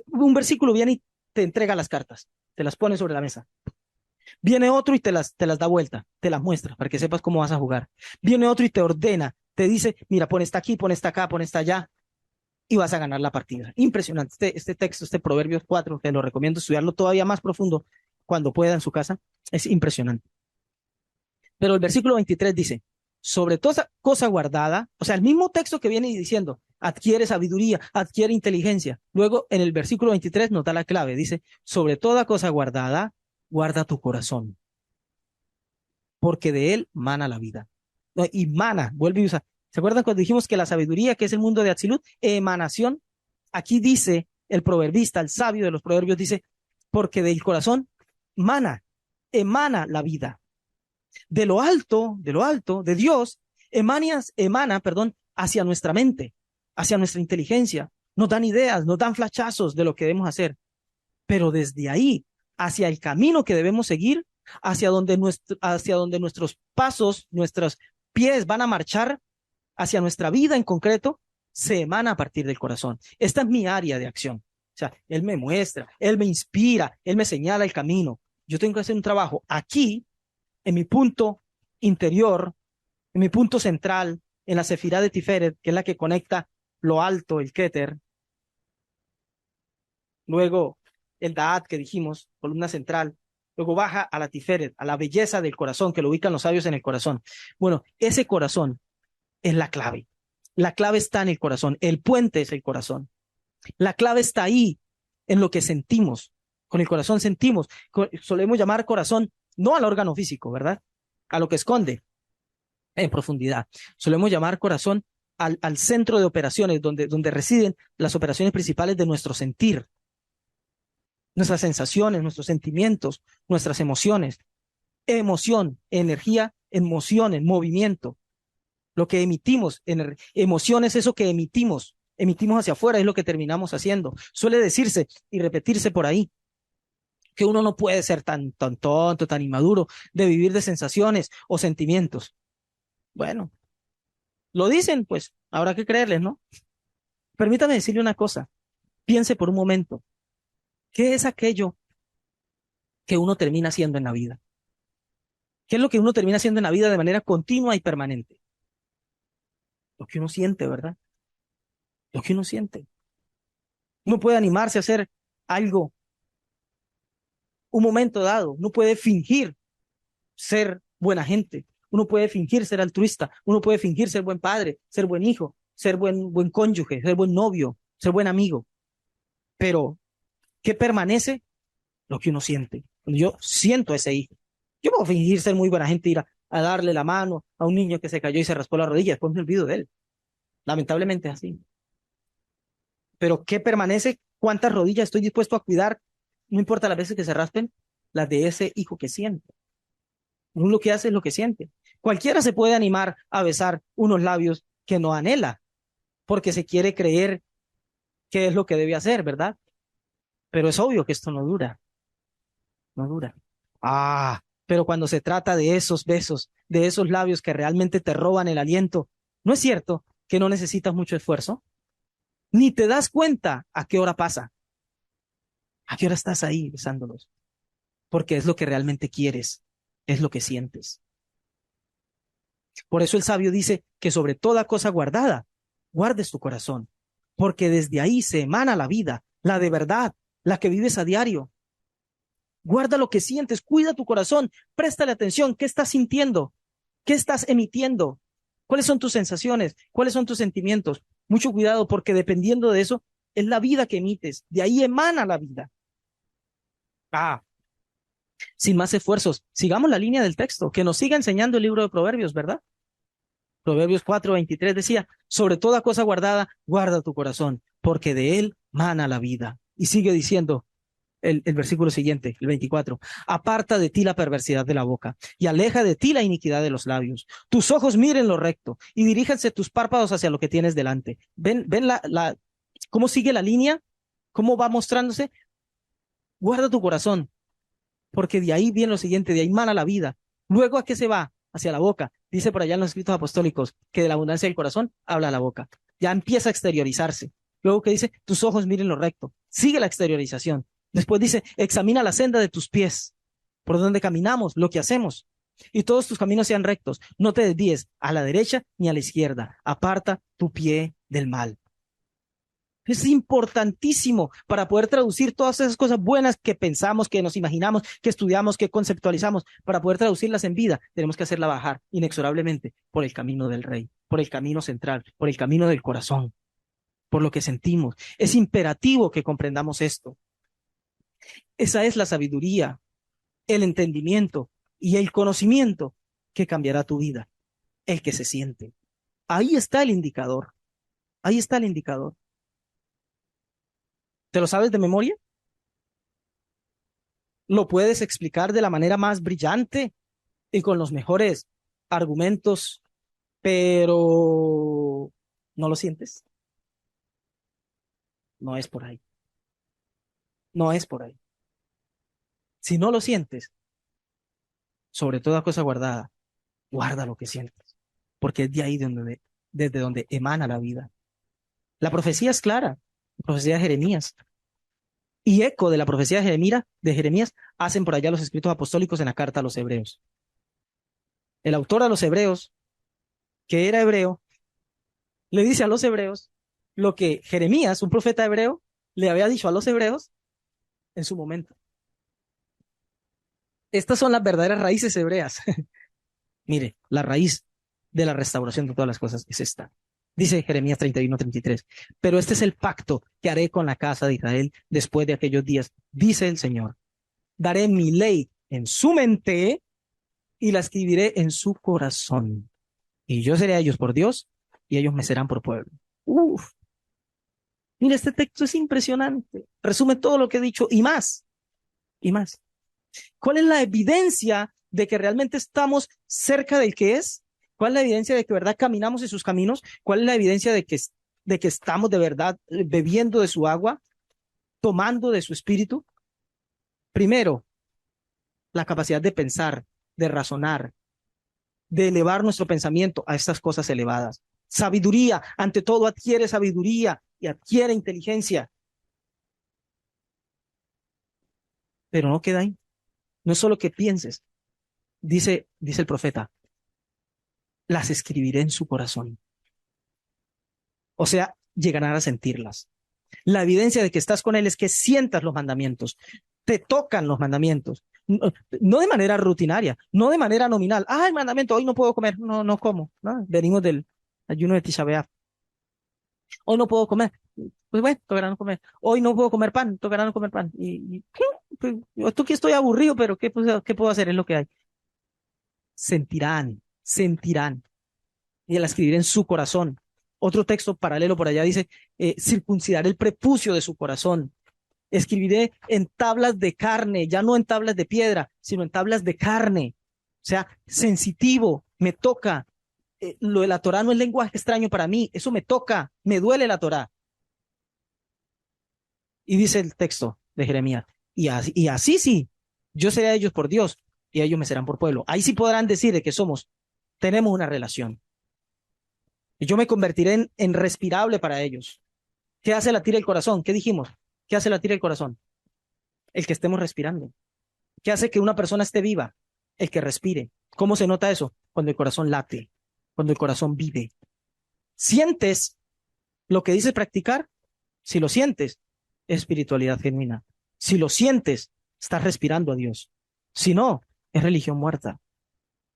un versículo viene y te entrega las cartas, te las pone sobre la mesa. Viene otro y te las da vuelta, te las muestra para que sepas cómo vas a jugar. Viene otro y te ordena, te dice, mira, pon esta aquí, pon esta acá, pon esta allá y vas a ganar la partida. Impresionante. Este texto, este Proverbios 4, te lo recomiendo estudiarlo todavía más profundo cuando pueda en su casa. Es impresionante. Pero el versículo 23 dice, sobre toda cosa guardada, o sea, el mismo texto que viene diciendo, adquiere sabiduría, adquiere inteligencia. Luego en el versículo 23 nos da la clave, dice, sobre toda cosa guardada, guarda tu corazón, porque de él mana la vida. No, y mana, vuelve y usa. ¿Se acuerdan cuando dijimos que la sabiduría, que es el mundo de Atzilut, emanación? Aquí dice el proverbista, el sabio de los proverbios, dice, porque del corazón mana, emana la vida. De lo alto, de Dios, emana, hacia nuestra mente, hacia nuestra inteligencia. Nos dan ideas, nos dan flachazos de lo que debemos hacer. Pero desde ahí, hacia el camino que debemos seguir, hacia donde nuestros pasos, nuestros pies van a marchar, hacia nuestra vida en concreto, se emana a partir del corazón. Esta es mi área de acción. O sea, Él me muestra, Él me inspira, Él me señala el camino. Yo tengo que hacer un trabajo aquí, en mi punto interior, en mi punto central, en la Sefirá de Tiferet, que es la que conecta lo alto, el Keter. Luego el Da'at que dijimos, columna central. Luego baja a la Tiferet, a la belleza del corazón, que lo ubican los sabios en el corazón. Bueno, ese corazón es la clave. La clave está en el corazón. El puente es el corazón. La clave está ahí, en lo que sentimos. Con el corazón sentimos. Solemos llamar corazón no al órgano físico, ¿verdad? A lo que esconde en profundidad. Solemos llamar corazón al centro de operaciones, donde residen las operaciones principales de nuestro sentir, nuestras sensaciones, nuestros sentimientos, nuestras emociones. Emoción, energía, emoción, en movimiento. Lo que emitimos, emoción es eso que emitimos hacia afuera, es lo que terminamos haciendo. Suele decirse y repetirse por ahí que uno no puede ser tan tonto, tan inmaduro de vivir de sensaciones o sentimientos. Bueno, lo dicen, pues habrá que creerles, ¿no? Permítame decirle una cosa. Piense por un momento. ¿Qué es aquello que uno termina haciendo en la vida? ¿Qué es lo que uno termina haciendo en la vida de manera continua y permanente? Lo que uno siente, ¿verdad? Lo que uno siente. Uno puede animarse a hacer algo un momento dado. Uno puede fingir ser buena gente. Uno puede fingir ser altruista. Uno puede fingir ser buen padre, ser buen hijo, ser buen cónyuge, ser buen novio, ser buen amigo. Pero, ¿qué permanece? Lo que uno siente. Cuando yo siento a ese hijo. Yo puedo fingir ser muy buena gente, ir a darle la mano a un niño que se cayó y se raspó la rodilla. Después me olvido de él. Lamentablemente es así. Pero ¿qué permanece? ¿Cuántas rodillas estoy dispuesto a cuidar? No importa las veces que se raspen, las de ese hijo que siente. Uno lo que hace es lo que siente. Cualquiera se puede animar a besar unos labios que no anhela, porque se quiere creer que es lo que debe hacer, ¿verdad? Pero es obvio que esto no dura. No dura. Pero cuando se trata de esos besos, de esos labios que realmente te roban el aliento, ¿no es cierto que no necesitas mucho esfuerzo? Ni te das cuenta a qué hora pasa, a qué hora estás ahí besándolos, porque es lo que realmente quieres, es lo que sientes. Por eso el sabio dice que sobre toda cosa guardada, guardes tu corazón, porque desde ahí se emana la vida, la de verdad, la que vives a diario. Guarda lo que sientes, cuida tu corazón, préstale atención, ¿qué estás sintiendo? ¿Qué estás emitiendo? ¿Cuáles son tus sensaciones? ¿Cuáles son tus sentimientos? Mucho cuidado, porque dependiendo de eso, es la vida que emites, de ahí emana la vida. Sin más esfuerzos, sigamos la línea del texto, que nos siga enseñando el libro de Proverbios, ¿verdad? Proverbios 4:23 decía, sobre toda cosa guardada, guarda tu corazón, porque de él mana la vida. Y sigue diciendo el versículo siguiente, el 24, aparta de ti la perversidad de la boca y aleja de ti la iniquidad de los labios. Tus ojos miren lo recto y diríjanse tus párpados hacia lo que tienes delante. ¿Ven cómo sigue la línea? ¿Cómo va mostrándose? Guarda tu corazón, porque de ahí viene lo siguiente, de ahí mana la vida. Luego, ¿a qué se va? Hacia la boca. Dice por allá en los escritos apostólicos que de la abundancia del corazón habla la boca. Ya empieza a exteriorizarse. Luego que dice, tus ojos miren lo recto. Sigue la exteriorización. Después dice, examina la senda de tus pies, por donde caminamos, lo que hacemos. Y todos tus caminos sean rectos. No te desvíes a la derecha ni a la izquierda. Aparta tu pie del mal. Es importantísimo para poder traducir todas esas cosas buenas que pensamos, que nos imaginamos, que estudiamos, que conceptualizamos. Para poder traducirlas en vida, tenemos que hacerla bajar inexorablemente por el camino del Rey, por el camino central, por el camino del corazón, por lo que sentimos. Es imperativo que comprendamos esto. Esa es la sabiduría, el entendimiento y el conocimiento que cambiará tu vida, el que se siente. Ahí está el indicador. Ahí está el indicador. ¿Te lo sabes de memoria? ¿Lo puedes explicar de la manera más brillante y con los mejores argumentos, pero no lo sientes? No es por ahí. No es por ahí. Si no lo sientes, sobre toda cosa guardada, guarda lo que sientes, porque es de ahí desde donde emana la vida. La profecía es clara, la profecía de Jeremías. Y eco de la profecía de Jeremías hacen por allá los escritos apostólicos en la carta a los hebreos. El autor a los hebreos, que era hebreo, le dice a los hebreos lo que Jeremías, un profeta hebreo, le había dicho a los hebreos en su momento. Estas son las verdaderas raíces hebreas. Mire, la raíz de la restauración de todas las cosas es esta. Dice Jeremías 31:33. Pero este es el pacto que haré con la casa de Israel después de aquellos días, dice el Señor. Daré mi ley en su mente y la escribiré en su corazón. Y yo seré a ellos por Dios y ellos me serán por pueblo. Uf, mira, este texto es impresionante. Resume todo lo que he dicho y más, y más. ¿Cuál es la evidencia de que realmente estamos cerca del que es? ¿Cuál es la evidencia de que de verdad caminamos en sus caminos? ¿Cuál es la evidencia de que estamos de verdad bebiendo de su agua, tomando de su espíritu? Primero, la capacidad de pensar, de razonar, de elevar nuestro pensamiento a estas cosas elevadas. Sabiduría, ante todo adquiere sabiduría y adquiere inteligencia, pero no queda ahí. No es solo que pienses, dice el profeta, las escribiré en su corazón. O sea, llegarán a sentirlas. La evidencia de que estás con él es que sientas los mandamientos, te tocan los mandamientos, no de manera rutinaria, no de manera nominal. Ah, el mandamiento, hoy no puedo comer, no, no como. ¿No? Venimos del ayuno de Tisha B'Av. Hoy no puedo comer. Pues bueno, tocará no comer. Hoy no puedo comer pan, tocará no comer pan. ¿Qué? Pues, yo esto que estoy aburrido, pero ¿qué puedo hacer? Es lo que hay. Sentirán, sentirán. Y la escribiré en su corazón. Otro texto paralelo por allá dice, circuncidaré el prepucio de su corazón. Escribiré en tablas de carne, ya no en tablas de piedra, sino en tablas de carne. O sea, sensitivo, me toca. Lo de la Torah no es lenguaje extraño para mí, eso me toca, me duele la Torah. Y dice el texto de Jeremías, y así sí, yo seré a ellos por Dios y ellos me serán por pueblo. Ahí sí podrán decir de que tenemos una relación. Y yo me convertiré en respirable para ellos. ¿Qué hace latir el corazón? ¿Qué dijimos? ¿Qué hace latir el corazón? El que estemos respirando. ¿Qué hace que una persona esté viva? El que respire. ¿Cómo se nota eso? Cuando el corazón late, cuando el corazón vive. ¿Sientes lo que dice practicar? Si lo sientes, es espiritualidad genuina. Si lo sientes, estás respirando a Dios. Si no, es religión muerta.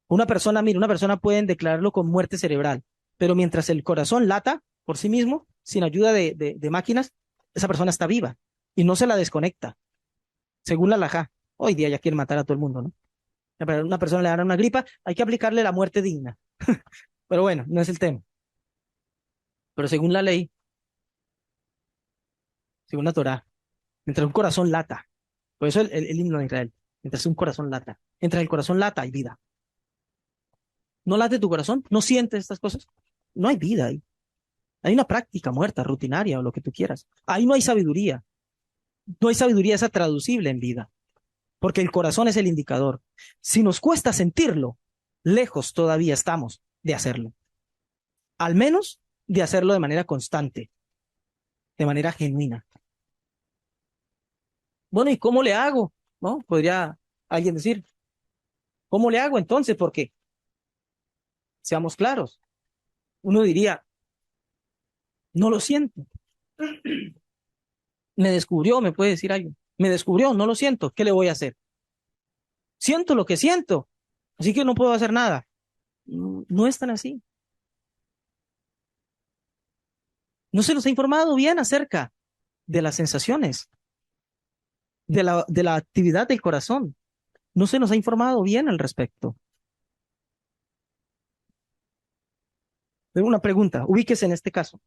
Una persona pueden declararlo con muerte cerebral, pero mientras el corazón lata por sí mismo, sin ayuda de máquinas, esa persona está viva y no se la desconecta. Según la halajá, hoy día ya quieren matar a todo el mundo, ¿no? A una persona le dan una gripa, hay que aplicarle la muerte digna. Pero bueno, no es el tema. Pero según la ley, según la Torá, mientras un corazón lata, por eso el himno de Israel, mientras un corazón lata, mientras el corazón lata hay vida. ¿No late tu corazón? ¿No sientes estas cosas? No hay vida ahí. Hay una práctica muerta, rutinaria o lo que tú quieras. Ahí no hay sabiduría. No hay sabiduría esa traducible en vida, porque el corazón es el indicador. Si nos cuesta sentirlo, lejos todavía estamos de hacerlo. Al menos de hacerlo de manera constante, de manera genuina. Bueno, ¿y cómo le hago? ¿No? Podría alguien decir, ¿cómo le hago entonces? Porque, seamos claros, uno diría, no lo siento. Me descubrió, me puede decir algo. Me descubrió, no lo siento. ¿Qué le voy a hacer? Siento lo que siento, así que no puedo hacer nada. No es tan así. No se nos ha informado bien acerca de las sensaciones, de la actividad del corazón. No se nos ha informado bien al respecto. Tengo una pregunta, ubíquese en este caso.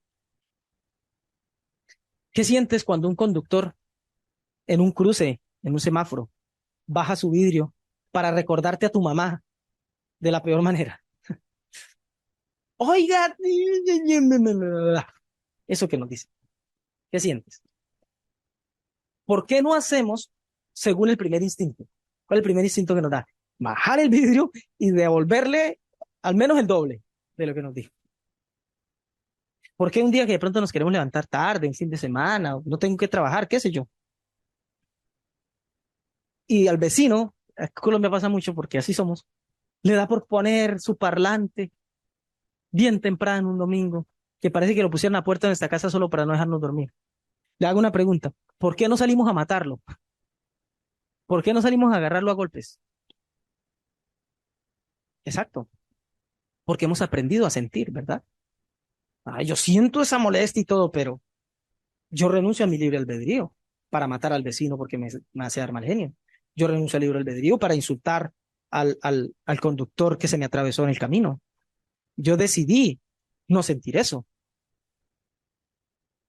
¿Qué sientes cuando un conductor en un cruce, en un semáforo, baja su vidrio para recordarte a tu mamá de la peor manera? Oiga, eso que nos dice. ¿Qué sientes? ¿Por qué no hacemos según el primer instinto? ¿Cuál es el primer instinto que nos da? Bajar el vidrio y devolverle al menos el doble de lo que nos dijo. ¿Por qué un día que de pronto nos queremos levantar tarde, un fin de semana, o no tengo que trabajar, qué sé yo? Y al vecino, en Colombia pasa mucho porque así somos, le da por poner su parlante bien temprano un domingo, que parece que lo pusieron a la puerta de nuestra casa solo para no dejarnos dormir. Le hago una pregunta, ¿por qué no salimos a matarlo? ¿Por qué no salimos a agarrarlo a golpes? Exacto, porque hemos aprendido a sentir, ¿verdad? Yo siento esa molestia y todo, pero yo renuncio a mi libre albedrío para matar al vecino porque me hace dar mal genio. Yo renuncio al libre albedrío para insultar al conductor que se me atravesó en el camino. Yo decidí no sentir eso.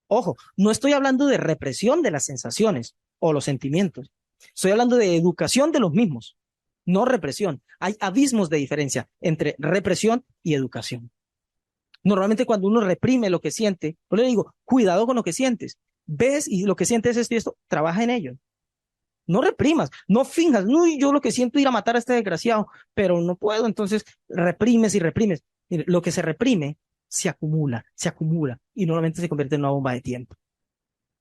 Ojo, no estoy hablando de represión de las sensaciones o los sentimientos. Estoy hablando de educación de los mismos, no represión. Hay abismos de diferencia entre represión y educación. Normalmente cuando uno reprime lo que siente, yo le digo, cuidado con lo que sientes. Ves y lo que sientes es esto y esto, trabaja en ello. No reprimas, no finjas, no, yo lo que siento es ir a matar a este desgraciado, pero no puedo, entonces reprimes y reprimes. Mire, lo que se reprime se acumula y normalmente se convierte en una bomba de tiempo.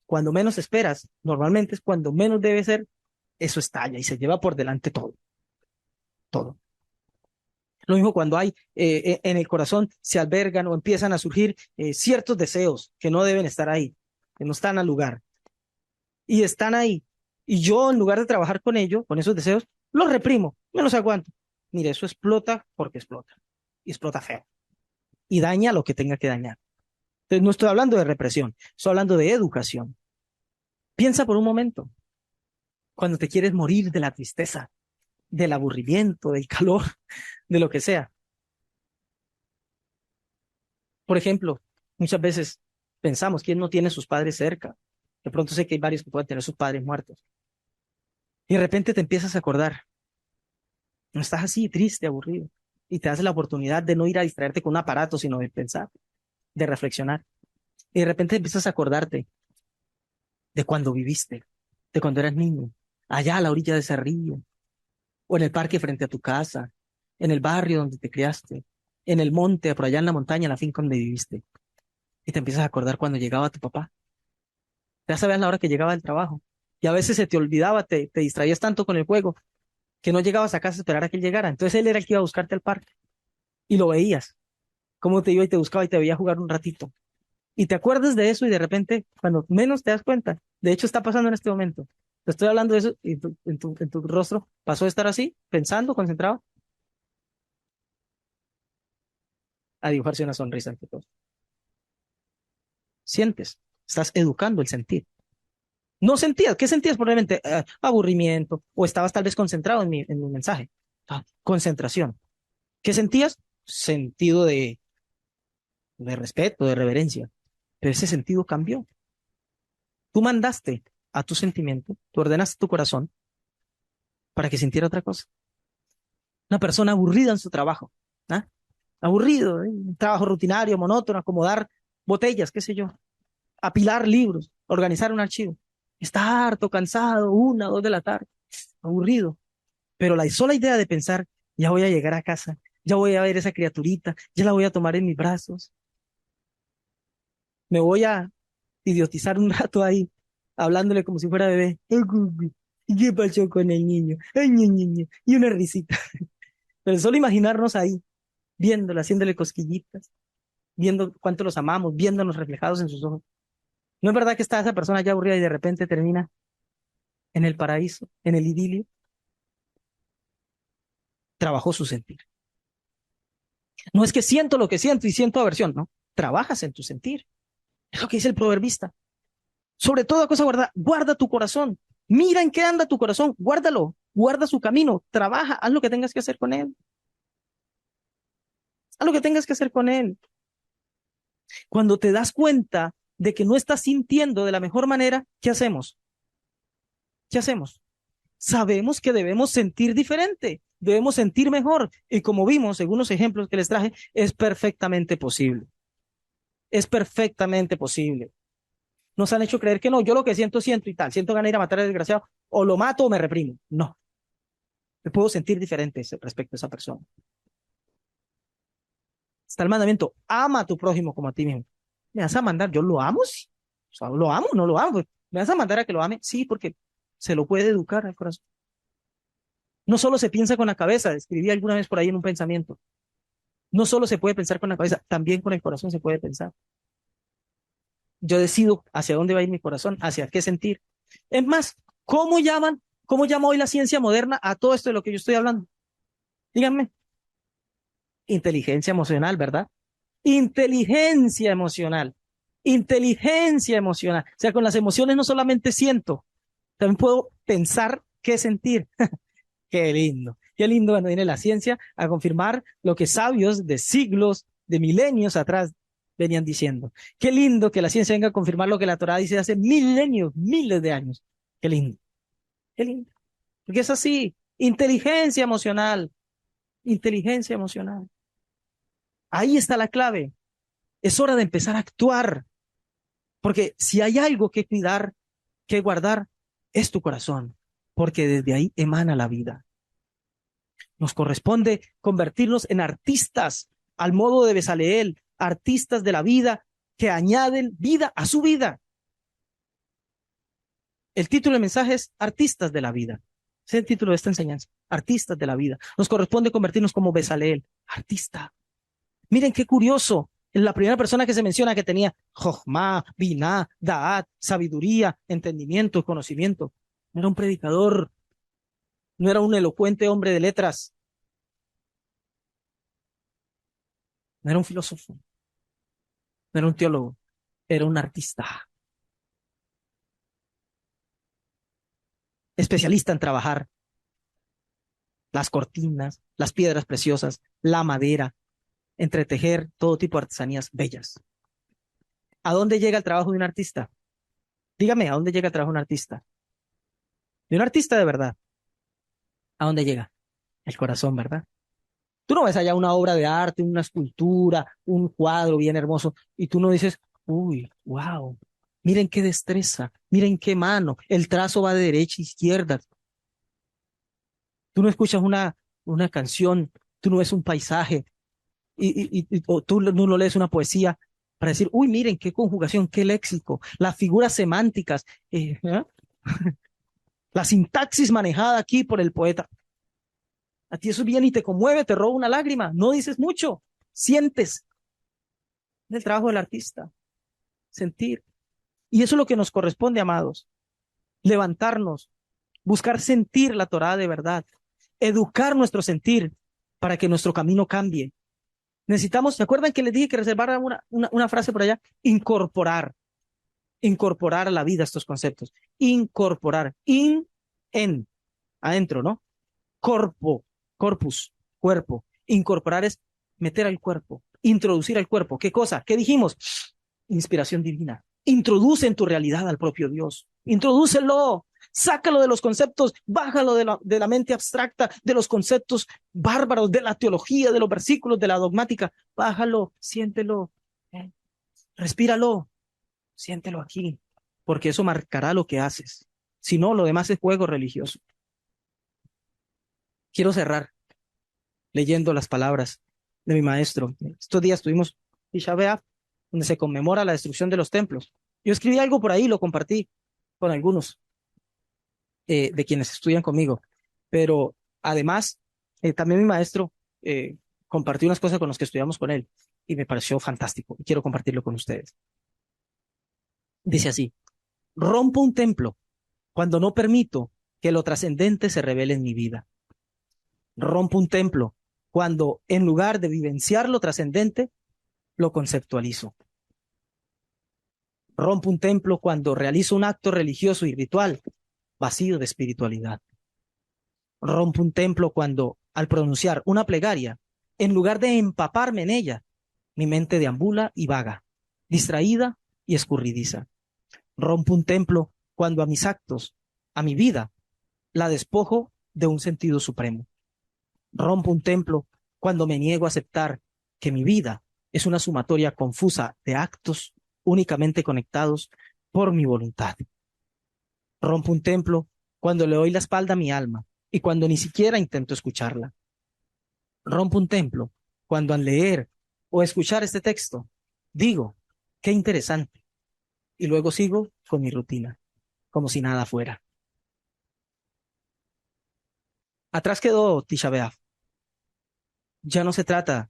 Cuando menos esperas, normalmente es cuando menos debe ser, eso estalla y se lleva por delante todo, todo. Lo mismo cuando hay en el corazón se albergan o empiezan a surgir ciertos deseos que no deben estar ahí, que no están al lugar y están ahí. Y yo, en lugar de trabajar con ello, con esos deseos, los reprimo, me los aguanto. Mire, eso explota porque explota y explota feo y daña lo que tenga que dañar. Entonces, no estoy hablando de represión, estoy hablando de educación. Piensa por un momento, cuando te quieres morir de la tristeza, del aburrimiento, del calor, de lo que sea. Por ejemplo, muchas veces pensamos, ¿quién no tiene sus padres cerca? De pronto sé que hay varios que pueden tener sus padres muertos. Y de repente te empiezas a acordar, no estás así, triste, aburrido. Y te das la oportunidad de no ir a distraerte con un aparato, sino de pensar, de reflexionar. Y de repente empiezas a acordarte de cuando viviste, de cuando eras niño, allá a la orilla de ese río, o en el parque frente a tu casa, en el barrio donde te criaste, en el monte, por allá en la montaña, en la finca donde viviste. Y te empiezas a acordar cuando llegaba tu papá. Ya sabías la hora que llegaba del trabajo. Y a veces se te olvidaba, te distraías tanto con el juego que no llegabas a casa a esperar a que él llegara. Entonces él era el que iba a buscarte al parque y lo veías, cómo te iba y te buscaba y te veía jugar un ratito. Y te acuerdas de eso y de repente, cuando menos te das cuenta, de hecho está pasando en este momento. Te estoy hablando de eso y en tu rostro pasó de estar así, pensando, concentrado, a dibujarse una sonrisa ante todo. Sientes, estás educando el sentir. No sentías, ¿qué sentías? Probablemente aburrimiento o estabas tal vez concentrado en mi mensaje. Concentración. ¿Qué sentías? Sentido de respeto, de reverencia. Pero ese sentido cambió. Tú mandaste a tu sentimiento, tú ordenaste tu corazón para que sintiera otra cosa. Una persona aburrida en su trabajo, ¿ah? Aburrido, un trabajo rutinario, monótono, acomodar botellas, qué sé yo, apilar libros, organizar un archivo. Está harto, cansado, 1, 2 de la tarde, aburrido. Pero la sola idea de pensar, ya voy a llegar a casa, ya voy a ver esa criaturita, ya la voy a tomar en mis brazos, me voy a idiotizar un rato ahí, hablándole como si fuera bebé. ¿Y qué pasó con el niño? Ay, y una risita. Pero solo imaginarnos ahí, viéndole, haciéndole cosquillitas, viendo cuánto los amamos, viéndonos reflejados en sus ojos. ¿No es verdad que está esa persona ya aburrida y de repente termina en el paraíso, en el idilio? Trabajó su sentir. No es que siento lo que siento y siento aversión, no. Trabajas en tu sentir. Es lo que dice el proverbista. Sobre toda cosa guarda, guarda tu corazón. Mira en qué anda tu corazón, guárdalo, guarda su camino, trabaja, haz lo que tengas que hacer con él. Haz lo que tengas que hacer con él. Cuando te das cuenta de que no estás sintiendo de la mejor manera, ¿qué hacemos? ¿Qué hacemos? Sabemos que debemos sentir diferente, debemos sentir mejor. Y como vimos, según los ejemplos que les traje, es perfectamente posible. Es perfectamente posible. Nos han hecho creer que no, yo lo que siento, siento y tal. Siento ganas de ir a matar al desgraciado, o lo mato o me reprimo. No, me puedo sentir diferente respecto a esa persona. Está el mandamiento, ama a tu prójimo como a ti mismo. ¿Me vas a mandar? Yo lo amo, sí. O sea, lo amo, no lo amo. ¿Me vas a mandar a que lo ame? Sí, porque se lo puede educar al corazón. No solo se piensa con la cabeza, escribí alguna vez por ahí en un pensamiento. No solo se puede pensar con la cabeza, también con el corazón se puede pensar. Yo decido hacia dónde va a ir mi corazón, hacia qué sentir. Es más, cómo llama hoy la ciencia moderna a todo esto de lo que yo estoy hablando? Díganme. Inteligencia emocional, ¿verdad? Inteligencia emocional. Inteligencia emocional. O sea, con las emociones no solamente siento, también puedo pensar qué sentir. Qué lindo. Qué lindo cuando viene la ciencia a confirmar lo que sabios de siglos, de milenios atrás venían diciendo. Qué lindo que la ciencia venga a confirmar lo que la Torá dice hace milenios, miles de años. Qué lindo. Qué lindo. Porque es así. Inteligencia emocional. Inteligencia emocional. Ahí está la clave. Es hora de empezar a actuar. Porque si hay algo que cuidar, que guardar, es tu corazón. Porque desde ahí emana la vida. Nos corresponde convertirnos en artistas al modo de Bezaleel, artistas de la vida que añaden vida a su vida. El título del mensaje es Artistas de la vida. Ese es el título de esta enseñanza. Artistas de la vida. Nos corresponde convertirnos como Bezaleel, artista. Miren qué curioso. La primera persona que se menciona que tenía Jochma, Binah, Da'at, sabiduría, entendimiento, conocimiento. No era un predicador, no era un elocuente hombre de letras, no era un filósofo, no era un teólogo, era un artista, especialista en trabajar las cortinas, las piedras preciosas, la madera, entretejer todo tipo de artesanías bellas. ¿A dónde llega el trabajo de un artista? Dígame, ¿a dónde llega el trabajo de un artista? De un artista de verdad. ¿A dónde llega? El corazón, ¿verdad? Tú no ves allá una obra de arte, una escultura, un cuadro bien hermoso, y tú no dices, uy, wow, miren qué destreza, miren qué mano, el trazo va de derecha a izquierda. Tú no escuchas una canción, tú no ves un paisaje, o tú no lees una poesía para decir, uy, miren qué conjugación, qué léxico, las figuras semánticas, ¿eh? La sintaxis manejada aquí por el poeta. A ti eso viene y te conmueve, te roba una lágrima, no dices mucho, sientes. Es el trabajo del artista, sentir. Y eso es lo que nos corresponde, amados. Levantarnos, buscar sentir la Torá de verdad, educar nuestro sentir para que nuestro camino cambie. Necesitamos, ¿se acuerdan que les dije que reservara una frase por allá? Incorporar a la vida estos conceptos. Incorporar, en, adentro, ¿no? Corpo, corpus, cuerpo. Incorporar es meter al cuerpo, introducir al cuerpo. ¿Qué cosa? ¿Qué dijimos? Inspiración divina. Introduce en tu realidad al propio Dios. Introdúcelo. Sácalo de los conceptos, bájalo de la mente abstracta, de los conceptos bárbaros, de la teología, de los versículos, de la dogmática. Bájalo, siéntelo, respíralo, siéntelo aquí, porque eso marcará lo que haces. Si no, lo demás es juego religioso. Quiero cerrar leyendo las palabras de mi maestro. Estos días tuvimos Tisha B'Av, donde se conmemora la destrucción de los templos. Yo escribí algo por ahí, lo compartí con algunos de quienes estudian conmigo, pero además, también mi maestro compartió unas cosas con los que estudiamos con él y me pareció fantástico y quiero compartirlo con ustedes. Dice así: rompo un templo cuando no permito que lo trascendente se revele en mi vida. Rompo un templo cuando, en lugar de vivenciar lo trascendente, lo conceptualizo. Rompo un templo cuando realizo un acto religioso y ritual vacío de espiritualidad. Rompo un templo cuando, al pronunciar una plegaria, en lugar de empaparme en ella, mi mente deambula y vaga, distraída y escurridiza. Rompo un templo cuando a mis actos, a mi vida, la despojo de un sentido supremo. Rompo un templo cuando me niego a aceptar que mi vida es una sumatoria confusa de actos únicamente conectados por mi voluntad. Rompo un templo cuando le doy la espalda a mi alma y cuando ni siquiera intento escucharla. Rompo un templo cuando al leer o escuchar este texto digo, qué interesante, y luego sigo con mi rutina, como si nada fuera. Atrás quedó Tisha B'Av. Ya no se trata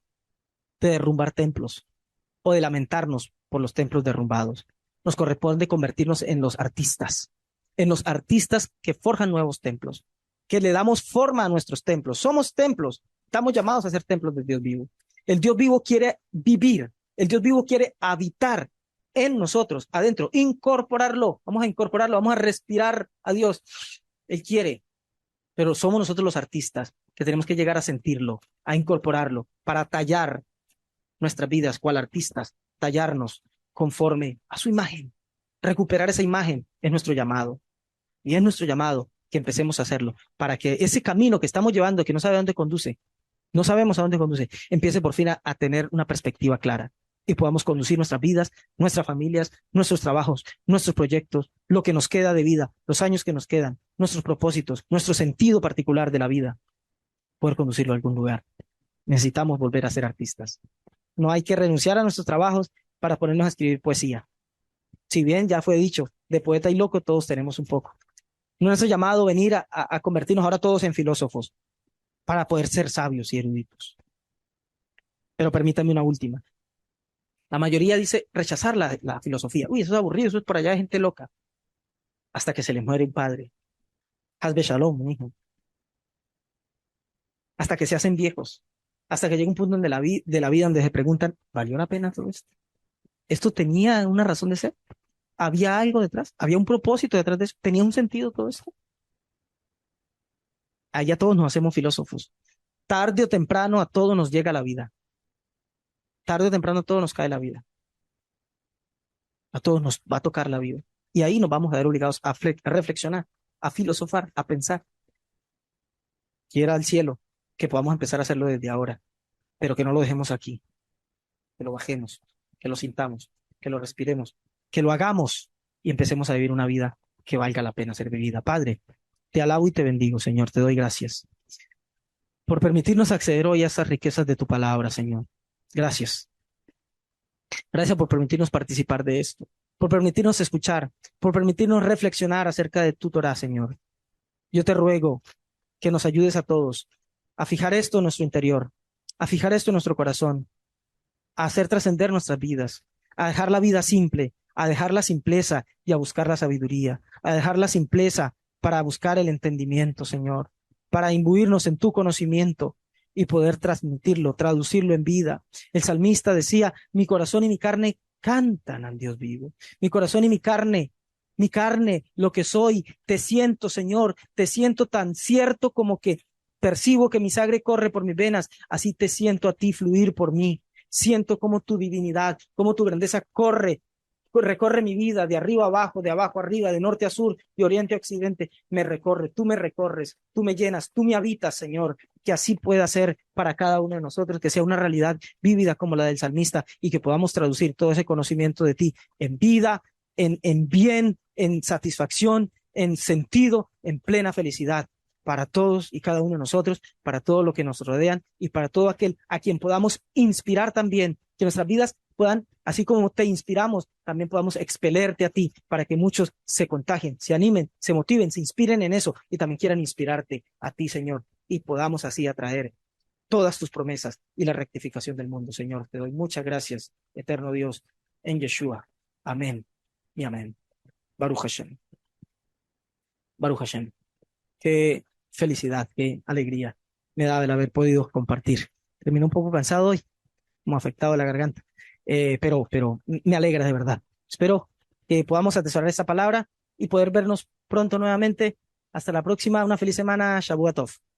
de derrumbar templos o de lamentarnos por los templos derrumbados. Nos corresponde convertirnos en los artistas que forjan nuevos templos, que le damos forma a nuestros templos. Somos templos, estamos llamados a ser templos del Dios vivo. El Dios vivo quiere vivir, el Dios vivo quiere habitar en nosotros, adentro, incorporarlo, vamos a respirar a Dios. Él quiere, pero somos nosotros los artistas que tenemos que llegar a sentirlo, a incorporarlo, para tallar nuestras vidas, cual artistas, tallarnos conforme a su imagen. Recuperar esa imagen es nuestro llamado. Y es nuestro llamado que empecemos a hacerlo, para que ese camino que estamos llevando, que no sabe a dónde conduce, no sabemos a dónde conduce, empiece por fin a tener una perspectiva clara y podamos conducir nuestras vidas, nuestras familias, nuestros trabajos, nuestros proyectos, lo que nos queda de vida, los años que nos quedan, nuestros propósitos, nuestro sentido particular de la vida, poder conducirlo a algún lugar. Necesitamos volver a ser artistas. No hay que renunciar a nuestros trabajos para ponernos a escribir poesía. Si bien ya fue dicho, de poeta y loco todos tenemos un poco. No es nuestro llamado venir a convertirnos ahora todos en filósofos para poder ser sabios y eruditos. Pero permítanme una última. La mayoría dice rechazar la filosofía. Uy, eso es aburrido, eso es por allá de gente loca. Hasta que se les muere un padre. Hazbe shalom, mi hijo. Hasta que se hacen viejos. Hasta que llega un punto de la vida donde se preguntan, ¿valió la pena todo esto? ¿Esto tenía una razón de ser? ¿Había algo detrás? ¿Había un propósito detrás de eso? ¿Tenía un sentido todo esto? Allá todos nos hacemos filósofos. Tarde o temprano a todos nos llega la vida. Tarde o temprano a todos nos cae la vida. A todos nos va a tocar la vida. Y ahí nos vamos a ver obligados a reflexionar, a filosofar, a pensar. Quiera al cielo que podamos empezar a hacerlo desde ahora, pero que no lo dejemos aquí, que lo bajemos, que lo sintamos, que lo respiremos, que lo hagamos y empecemos a vivir una vida que valga la pena ser vivida. Padre, te alabo y te bendigo, Señor, te doy gracias por permitirnos acceder hoy a esas riquezas de tu palabra, Señor. Gracias. Gracias por permitirnos participar de esto, por permitirnos escuchar, por permitirnos reflexionar acerca de tu Torah, Señor. Yo te ruego que nos ayudes a todos a fijar esto en nuestro interior, a fijar esto en nuestro corazón, a hacer trascender nuestras vidas, a dejar la vida simple, a dejar la simpleza y a buscar la sabiduría, a dejar la simpleza para buscar el entendimiento, Señor, para imbuirnos en tu conocimiento y poder transmitirlo, traducirlo en vida. El salmista decía, mi corazón y mi carne cantan al Dios vivo. Mi corazón y mi carne, lo que soy, te siento, Señor, te siento tan cierto como que percibo que mi sangre corre por mis venas, así te siento a ti fluir por mí. Siento como tu divinidad, como tu grandeza recorre mi vida de arriba a abajo, de abajo a arriba, de norte a sur, de oriente a occidente. Me recorres, tú me llenas, tú me habitas, Señor. Que así pueda ser para cada uno de nosotros, que sea una realidad vívida como la del salmista y que podamos traducir todo ese conocimiento de ti en vida, en bien, en satisfacción, en sentido, en plena felicidad para todos y cada uno de nosotros, para todo lo que nos rodean y para todo aquel a quien podamos inspirar también, que nuestras vidas puedan, así como te inspiramos, también podamos expelerte a ti para que muchos se contagien, se animen, se motiven, se inspiren en eso y también quieran inspirarte a ti, Señor, y podamos así atraer todas tus promesas y la rectificación del mundo, Señor. Te doy muchas gracias, eterno Dios, en Yeshua. Amén y amén. Baruch Hashem. Baruch Hashem. Qué felicidad, qué alegría me da el haber podido compartir. Terminé un poco cansado hoy, como afectado la garganta, pero me alegra de verdad. Espero que podamos atesorar esta palabra y poder vernos pronto nuevamente. Hasta la próxima. Una feliz semana. Shabbat Tov.